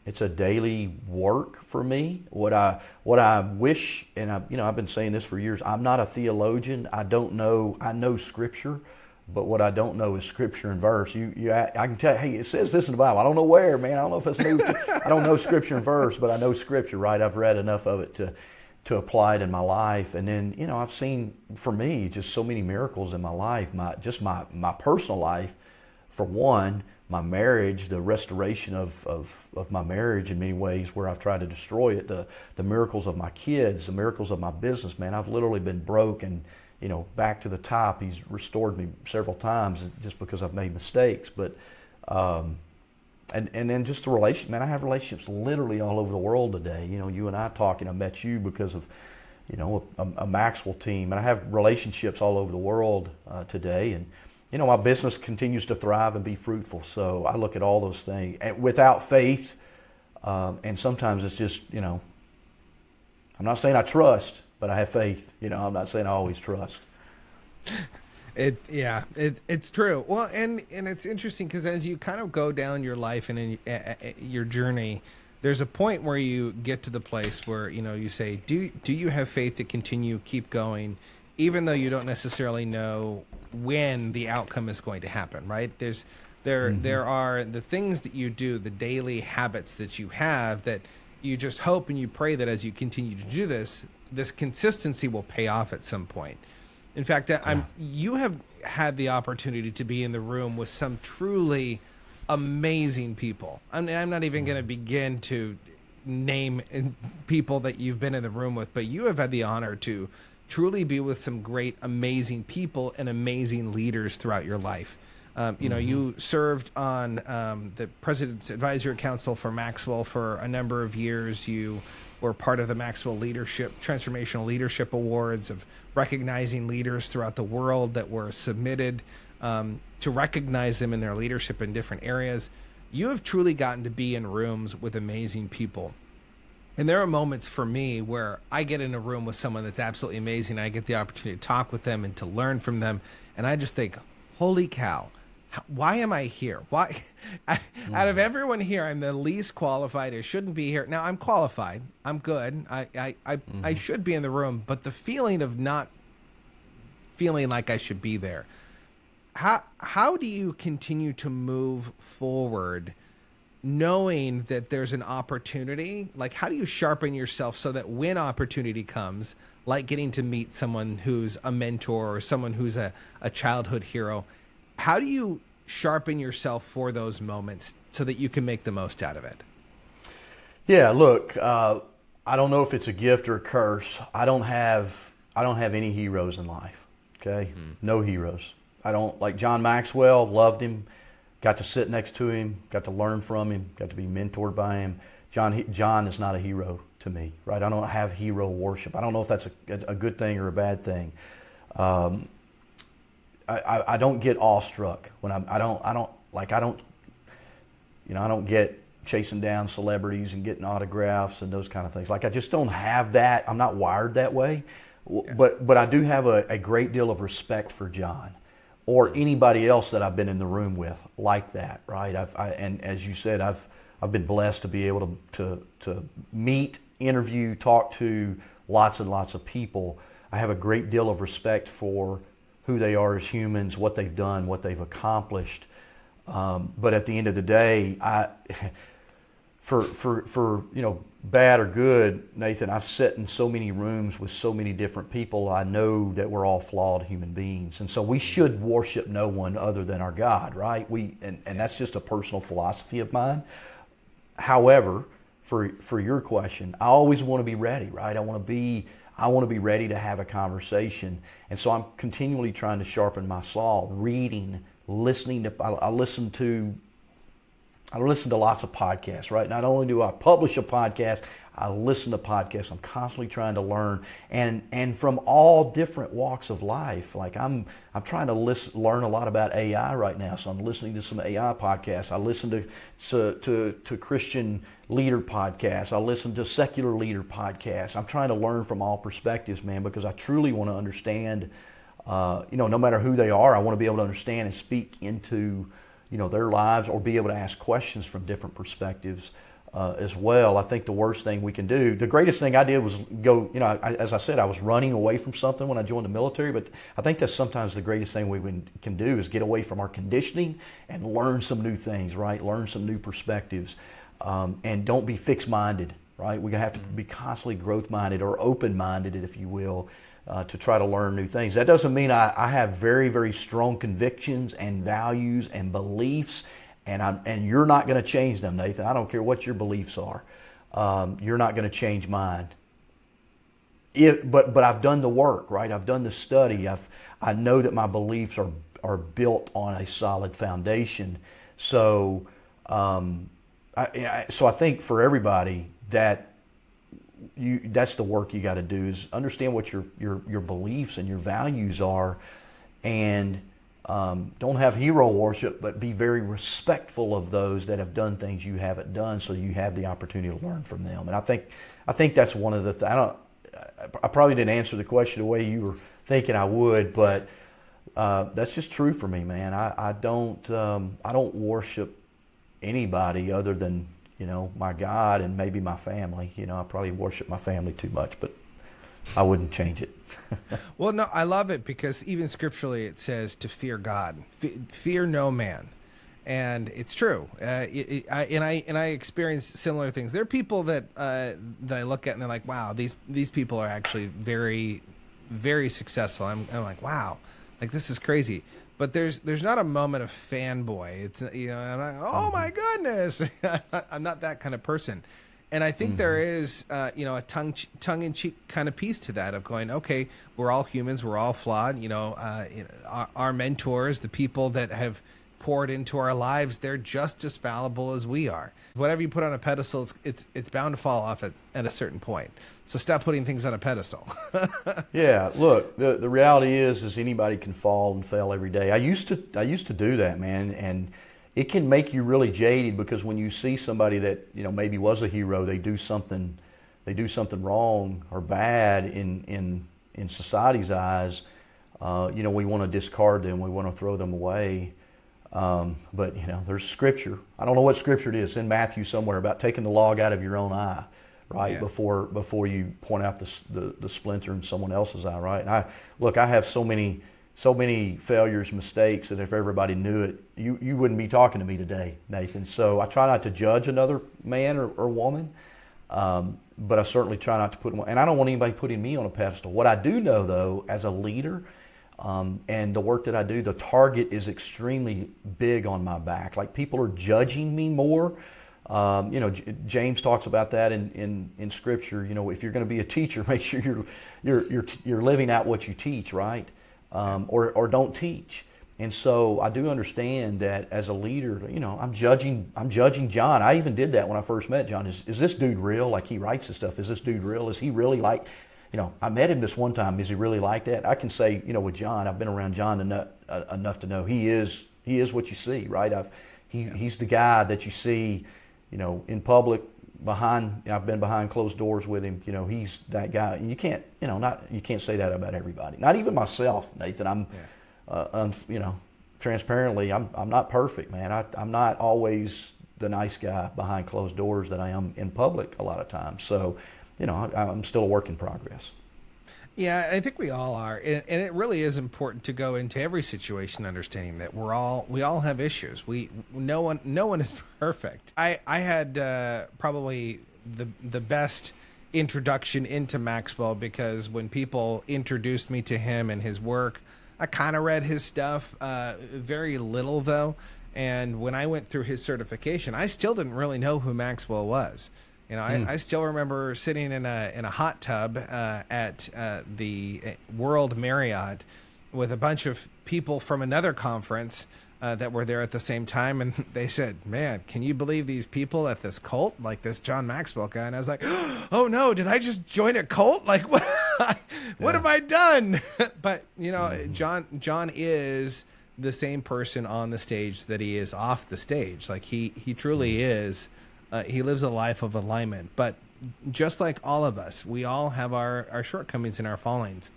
It's a daily work for me. What I wish, and I've been saying this for years. I'm not a theologian. I don't know. I know Scripture, but what I don't know is Scripture and verse. I can tell. Hey, it says this in the Bible. I don't know where, man. I don't know if it's new. I don't know Scripture and verse, but I know Scripture. Right? I've read enough of it to apply it in my life. And then I've seen, for me, just so many miracles in my life. My personal life, for one. My marriage, the restoration of my marriage in many ways where I've tried to destroy it, the miracles of my kids, the miracles of my business, man, I've literally been broke and, back to the top. He's restored me several times just because I've made mistakes. But, and then just the relationship, man, I have relationships literally all over the world today. You and I talking, I met you because of, a Maxwell team, and I have relationships all over the world today. And, my business continues to thrive and be fruitful. So I look at all those things. And without faith, and sometimes it's just, I'm not saying I trust, but I have faith. I'm not saying I always trust. It's true. Well, and it's interesting because as you kind of go down your life and in your journey, there's a point where you get to the place where, you say, do you have faith to continue, keep going, even though you don't necessarily know when the outcome is going to happen, right? There are the things that you do, the daily habits that you have that you just hope and you pray that as you continue to do this consistency will pay off at some point. In fact, you have had the opportunity to be in the room with some truly amazing people. I'm not even going to begin to name people that you've been in the room with, but you have had the honor to truly be with some great, amazing people and amazing leaders throughout your life. You served on the President's Advisory Council for Maxwell for a number of years. You were part of the Maxwell Transformational Leadership Awards of recognizing leaders throughout the world that were submitted to recognize them in their leadership in different areas. You have truly gotten to be in rooms with amazing people. And there are moments for me where I get in a room with someone that's absolutely amazing. I get the opportunity to talk with them and to learn from them. And I just think, holy cow, why am I here? Why? Out of everyone here, I'm the least qualified. I shouldn't be here. Now, I'm qualified. I'm good. I should be in the room. But the feeling of not feeling like I should be there, how do you continue to move forward knowing that there's an opportunity? Like, how do you sharpen yourself so that when opportunity comes, like getting to meet someone who's a mentor or someone who's a childhood hero, how do you sharpen yourself for those moments so that you can make the most out of it? Yeah, look, I don't know if it's a gift or a curse. I don't have any heroes in life. Okay, no heroes. I don't, like John Maxwell, loved him. Got to sit next to him, got to learn from him, got to be mentored by him. John is not a hero to me, right? I don't have hero worship. I don't know if that's a good thing or a bad thing. I don't get awestruck when I don't get chasing down celebrities and getting autographs and those kind of things. Like, I just don't have that. I'm not wired that way. Yeah. But I do have a great deal of respect for John, or anybody else that I've been in the room with like that, right? And as you said, I've been blessed to be able to meet, interview, talk to lots and lots of people. I have a great deal of respect for who they are as humans, what they've done, what they've accomplished. But at the end of the day, for bad or good, Nathan, I've sat in so many rooms with so many different people. I know that we're all flawed human beings, and so we should worship no one other than our God, right? And that's just a personal philosophy of mine. However, for your question, I always want to be ready, right? I want to be ready to have a conversation, and so I'm continually trying to sharpen my saw, reading, listening to. I listen to lots of podcasts, right? Not only do I publish a podcast, I listen to podcasts. I'm constantly trying to learn, and from all different walks of life. Like, I'm trying to learn a lot about AI right now, so I'm listening to some AI podcasts. I listen to Christian leader podcasts. I listen to secular leader podcasts. I'm trying to learn from all perspectives, man, because I truly want to understand. No matter who they are, I want to be able to understand and speak into their lives, or be able to ask questions from different perspectives as well. I think the worst thing we can do, the greatest thing I did was go, as I said, I was running away from something when I joined the military, but I think that's sometimes the greatest thing we can do is get away from our conditioning and learn some new things, right? Learn some new perspectives, and don't be fixed-minded, right? We're going to have to be constantly growth-minded or open-minded, if you will, to try to learn new things. That doesn't mean I have very, very strong convictions and values and beliefs, and you're not going to change them, Nathan. I don't care what your beliefs are. You're not going to change mine. But I've done the work, right? I've done the study. I know that my beliefs are built on a solid foundation. So I think for everybody that's the work you got to do, is understand what your beliefs and your values are, and don't have hero worship, but be very respectful of those that have done things you haven't done, so you have the opportunity to learn from them. And I think that's one of the I probably didn't answer the question the way you were thinking I would, but that's just true for me, man. I don't worship anybody other than my God and maybe my family. I probably worship my family too much, but I wouldn't change it. Well, no, I love it because even scripturally it says to fear God, fear no man, and it's true. I experience similar things. There are people that I look at and they're like, wow, these people are actually very, very successful. I'm like, wow, like this is crazy. But there's not a moment of fanboy. It's I'm like, oh my goodness, I'm not that kind of person. And I think there is, a tongue-in-cheek kind of piece to that, of going, okay, we're all humans, we're all flawed. Our mentors, the people that have poured into our lives, they're just as fallible as we are. Whatever you put on a pedestal, it's bound to fall off at a certain point. So stop putting things on a pedestal. Yeah, look, the reality is anybody can fall and fail every day. I used to do that, man, and it can make you really jaded, because when you see somebody that maybe was a hero, they do something wrong or bad in society's eyes. We want to discard them, we want to throw them away. But there's scripture. I don't know what scripture it is, in Matthew somewhere, about taking the log out of your own eye, right? Yeah. Before you point out the splinter in someone else's eye, right? And I have so many failures, mistakes, that if everybody knew it, you wouldn't be talking to me today, Nathan. So I try not to judge another man or woman, but I certainly try not to put them, and I don't want anybody putting me on a pedestal. What I do know, though, as a leader, and the work that I do, the target is extremely big on my back. Like, people are judging me more. James talks about that in Scripture. If you're going to be a teacher, make sure you're living out what you teach, right? Or don't teach. And so I do understand that as a leader, I'm judging John. I even did that when I first met John. Is this dude real? Like, he writes this stuff. Is this dude real? Is he really like? I met him this one time. Is he really like that? I can say, with John, I've been around John enough to know he is what you see, right? He's the guy that you see, in public, I've been behind closed doors with him. He's that guy. And you can't say that about everybody. Not even myself, Nathan. Transparently, I'm not perfect, man. I'm not always the nice guy behind closed doors that I am in public a lot of times. So, I'm still a work in progress. Yeah, I think we all are, and it really is important to go into every situation understanding that we all have issues. No one is perfect. I had probably the best introduction into Maxwell, because when people introduced me to him and his work, I kind of read his stuff, very little though. And when I went through his certification, I still didn't really know who Maxwell was. I still remember sitting in a hot tub at the World Marriott with a bunch of people from another conference that were there at the same time, and they said, "Man, can you believe these people at this cult, like this John Maxwell guy?" And I was like, "Oh no, did I just join a cult? Like, what? What have I done?" But John is the same person on the stage that he is off the stage. Like, he truly is. He lives a life of alignment, but just like all of us, we all have our shortcomings and our fallings.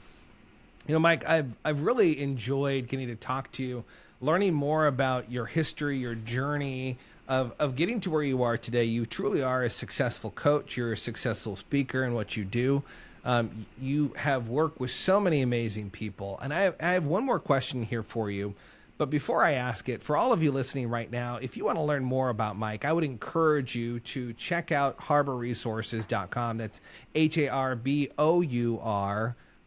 Mike, I've really enjoyed getting to talk to you learning more about your history, your journey of getting to where you are today. You truly are a successful coach. You're a successful speaker in what you do. You have worked with so many amazing people. And I have one more question here for you. But before I ask it, for all of you listening right now, if you want to learn more about Mike, I would encourage you to check out harborresources.com. That's HARBOUR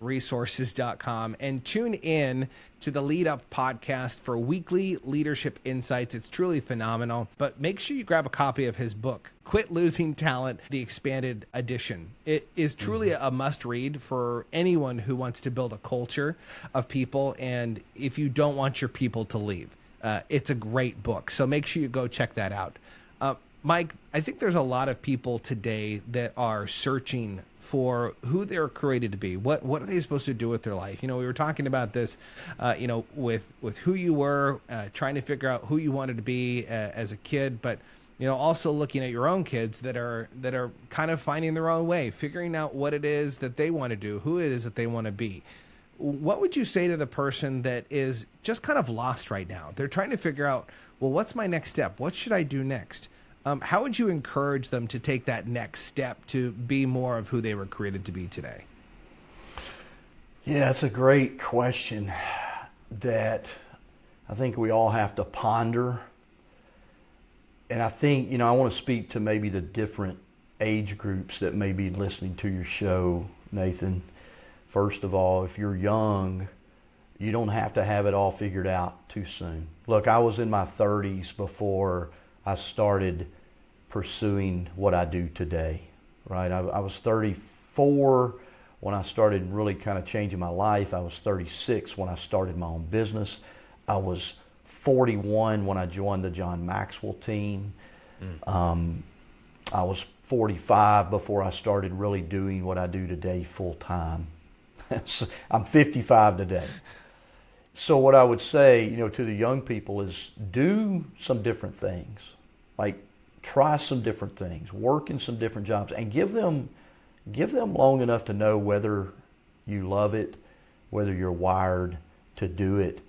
resources.com, and tune in to the Lead Up podcast for weekly leadership insights. It's truly phenomenal. But make sure you grab a copy of his book, Quit Losing Talent, the expanded edition. It is truly a must read for anyone who wants to build a culture of people. And if you don't want your people to leave, it's a great book. So make sure you go check that out. Mike, I think there's a lot of people today that are searching for who they're created to be. What are they supposed to do with their life? We were talking about this, with who you were, trying to figure out who you wanted to be as a kid, but also looking at your own kids that are kind of finding their own way, figuring out what it is that they want to do, who it is that they want to be. What would you say to the person that is just kind of lost right now? They're trying to figure out, well, what's my next step? What should I do next? How would you encourage them to take that next step to be more of who they were created to be today? Yeah, that's a great question that I think we all have to ponder. And I think, I want to speak to maybe the different age groups that may be listening to your show, Nathan. First of all, if you're young, you don't have to have it all figured out too soon. Look, I was in my 30s before I started pursuing what I do today, right? I was 34 when I started really kind of changing my life. I was 36 when I started my own business. I was 41 when I joined the John Maxwell team. I was 45 before I started really doing what I do today full time. I'm 55 today. So what I would say, to the young people is do some different things. Like try some different things, work in some different jobs, and give them long enough to know whether you love it, whether you're wired to do it.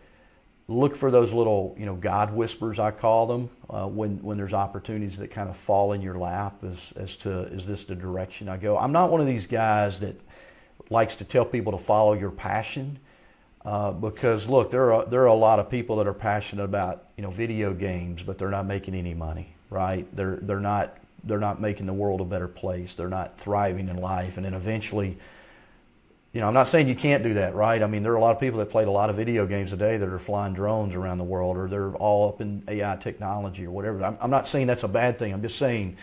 Look for those little, God whispers, I call them, when there's opportunities that kind of fall in your lap as to, is this the direction I go? I'm not one of these guys that likes to tell people to follow your passion. Because look, there are a lot of people that are passionate about video games, but they're not making any money, right? They're not making the world a better place. They're not thriving in life, and then eventually, I'm not saying you can't do that, right? I mean, there are a lot of people that played a lot of video games today that are flying drones around the world, or they're all up in AI technology or whatever. I'm not saying that's a bad thing. I'm just saying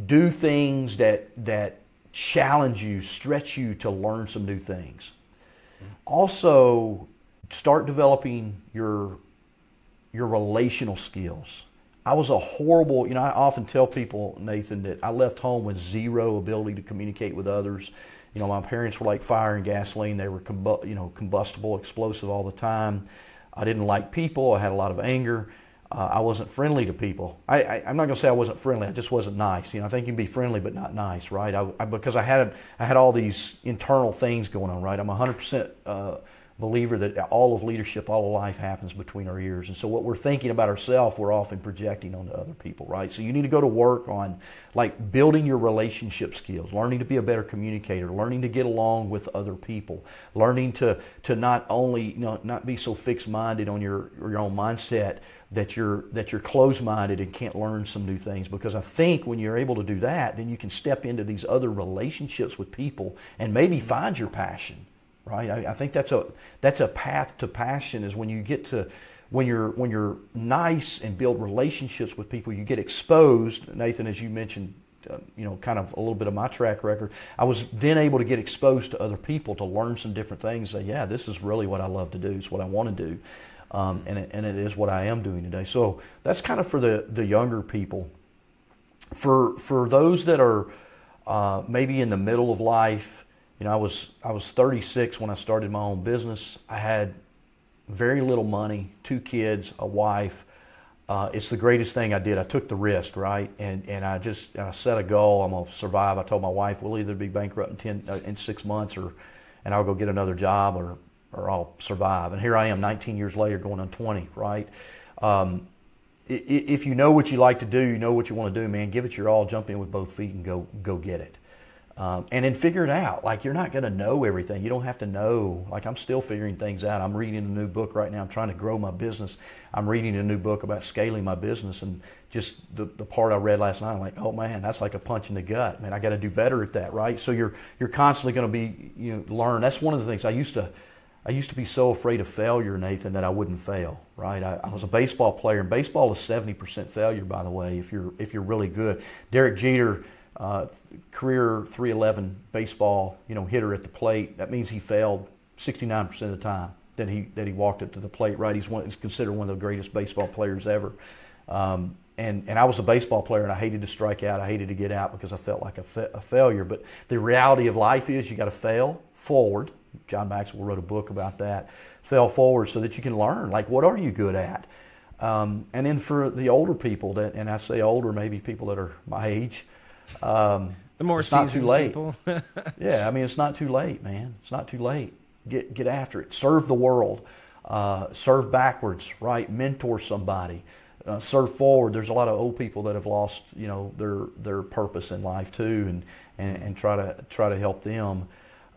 do things that challenge you, stretch you to learn some new things. Also, start developing your relational skills. I was a horrible, I often tell people, Nathan, that I left home with zero ability to communicate with others. My parents were like fire and gasoline. They were combustible, explosive all the time. I didn't like people. I had a lot of anger. I wasn't friendly to people. I'm not going to say I wasn't friendly. I just wasn't nice. I think you can be friendly but not nice, right? Because I had all these internal things going on, right? I'm 100% believer that all of leadership, all of life happens between our ears. And so what we're thinking about ourselves, we're often projecting onto other people, right? So you need to go to work on like building your relationship skills, learning to be a better communicator, learning to get along with other people, learning to not only, not be so fixed-minded on your own mindset that you're closed-minded and can't learn some new things. Because I think when you're able to do that, then you can step into these other relationships with people and maybe find your passion. Right, I think that's a path to passion. Is when you get to when you're nice and build relationships with people, you get exposed. Nathan, as you mentioned, kind of a little bit of my track record. I was then able to get exposed to other people to learn some different things. Say, yeah, this is really what I love to do. It's what I want to do, and it is what I am doing today. So that's kind of for the younger people. For those that are maybe in the middle of life. I was 36 when I started my own business. I had very little money, 2 kids, a wife. It's the greatest thing I did. I took the risk, right? And I set a goal. I'm gonna survive. I told my wife we'll either be bankrupt in 6 months, and I'll go get another job, or I'll survive. And here I am 19 years later going on 20, right? If you know what you like to do, you know what you want to do, man, give it your all, jump in with both feet and go get it. And then figure it out. Like, you're not going to know everything. You don't have to know. Like, I'm still figuring things out. I'm reading a new book right now. I'm trying to grow my business. I'm reading a new book about scaling my business. And just the part I read last night, I'm like, oh man, that's like a punch in the gut. Man, I got to do better at that, right? So you're constantly going to be, learn. That's one of the things I used to be so afraid of failure, Nathan, that I wouldn't fail, right? I was a baseball player, and baseball is 70% failure, by the way, if you're really good. Derek Jeter, career 311 baseball, hitter at the plate. That means he failed 69% of the time that he walked up to the plate, right? He's considered one of the greatest baseball players ever. And I was a baseball player, and I hated to strike out. I hated to get out because I felt like a failure. But the reality of life is you got to fail forward. John Maxwell wrote a book about that. Fail forward so that you can learn. Like, what are you good at? And then for the older people, and I say older, maybe people that are my age, the more it's not too late. People. Yeah, I mean, it's not too late, man. It's not too late. Get after it. Serve the world. Serve backwards, right? Mentor somebody. Serve forward. There's a lot of old people that have lost, their purpose in life too, and try to help them.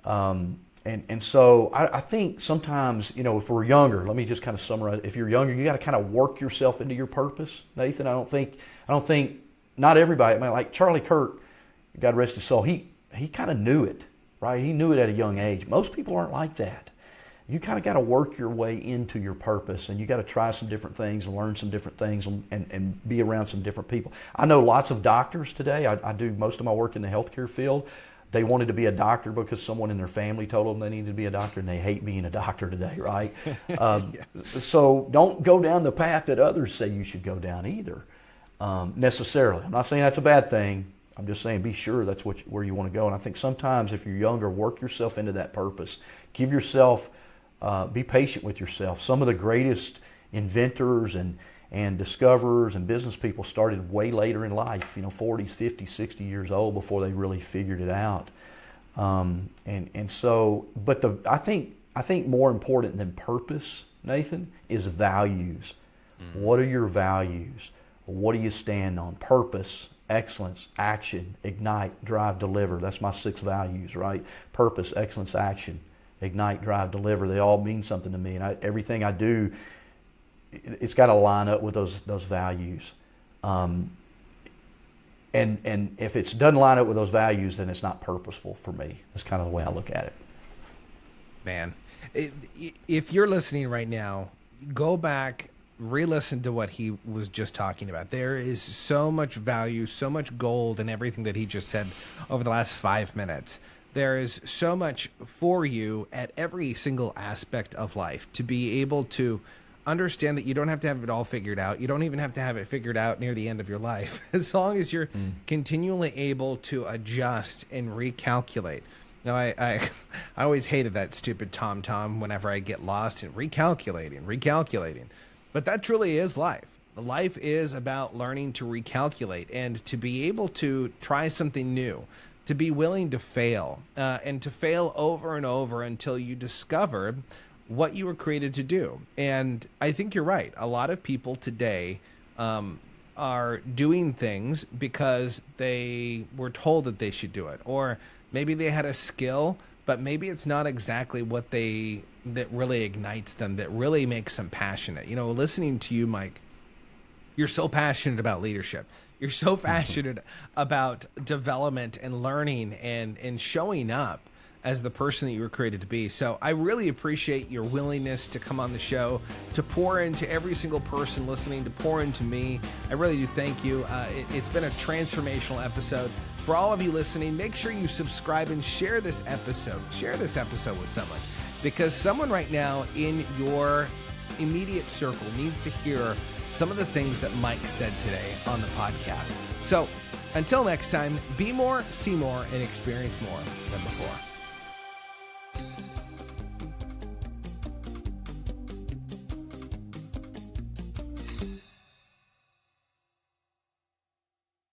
And so I think sometimes, if we're younger, let me just kind of summarize. If you're younger, you got to kind of work yourself into your purpose, Nathan. I don't think not everybody. I mean, like Charlie Kirk, God rest his soul, he kind of knew it, right? He knew it at a young age. Most people aren't like that. You kind of got to work your way into your purpose, and you got to try some different things and learn some different things and be around some different people. I know lots of doctors today. I do most of my work in the healthcare field. They wanted to be a doctor because someone in their family told them they needed to be a doctor, and they hate being a doctor today, right? Yeah. So don't go down the path that others say you should go down either, necessarily. I'm not saying that's a bad thing. I'm just saying be sure that's where you want to go. And I think sometimes if you're younger, work yourself into that purpose. Give yourself, be patient with yourself. Some of the greatest inventors and discoverers and business people started way later in life, 40s, 50s, 60 years old before they really figured it out. And so, but I think more important than purpose, Nathan, is values. Mm-hmm. What are your values? What do you stand on? Purpose, excellence, action, ignite, drive, deliver. That's my 6 values, right? Purpose, excellence, action, ignite, drive, deliver. They all mean something to me, and everything I do, it's got to line up with those values. And if it doesn't line up with those values, then it's not purposeful for me. That's kind of the way I look at it. Man, if you're listening right now, go back, re-listen to what he was just talking about. There is so much value, so much gold in everything that he just said over the last 5 minutes. There is so much for you at every single aspect of life to be able to understand that you don't have to have it all figured out. You don't even have to have it figured out near the end of your life. As long as you're continually able to adjust and recalculate. Now, I always hated that stupid TomTom whenever I get lost in recalculating. But that truly is life. Life is about learning to recalculate and to be able to try something new, to be willing to fail, and to fail over and over until you discover what you were created to do. And I think you're right. A lot of people today are doing things because they were told that they should do it, or maybe they had a skill, but maybe it's not exactly what that really ignites them, that really makes them passionate. Listening to you, Mike, you're so passionate about leadership. You're so passionate about development and learning and showing up as the person that you were created to be. So I really appreciate your willingness to come on the show, to pour into every single person listening, to pour into me. I really do thank you. It's been a transformational episode. For all of you listening, make sure you subscribe and share this episode. Share this episode with someone, because someone right now in your immediate circle needs to hear some of the things that Mike said today on the podcast. So until next time, be more, see more, and experience more than before.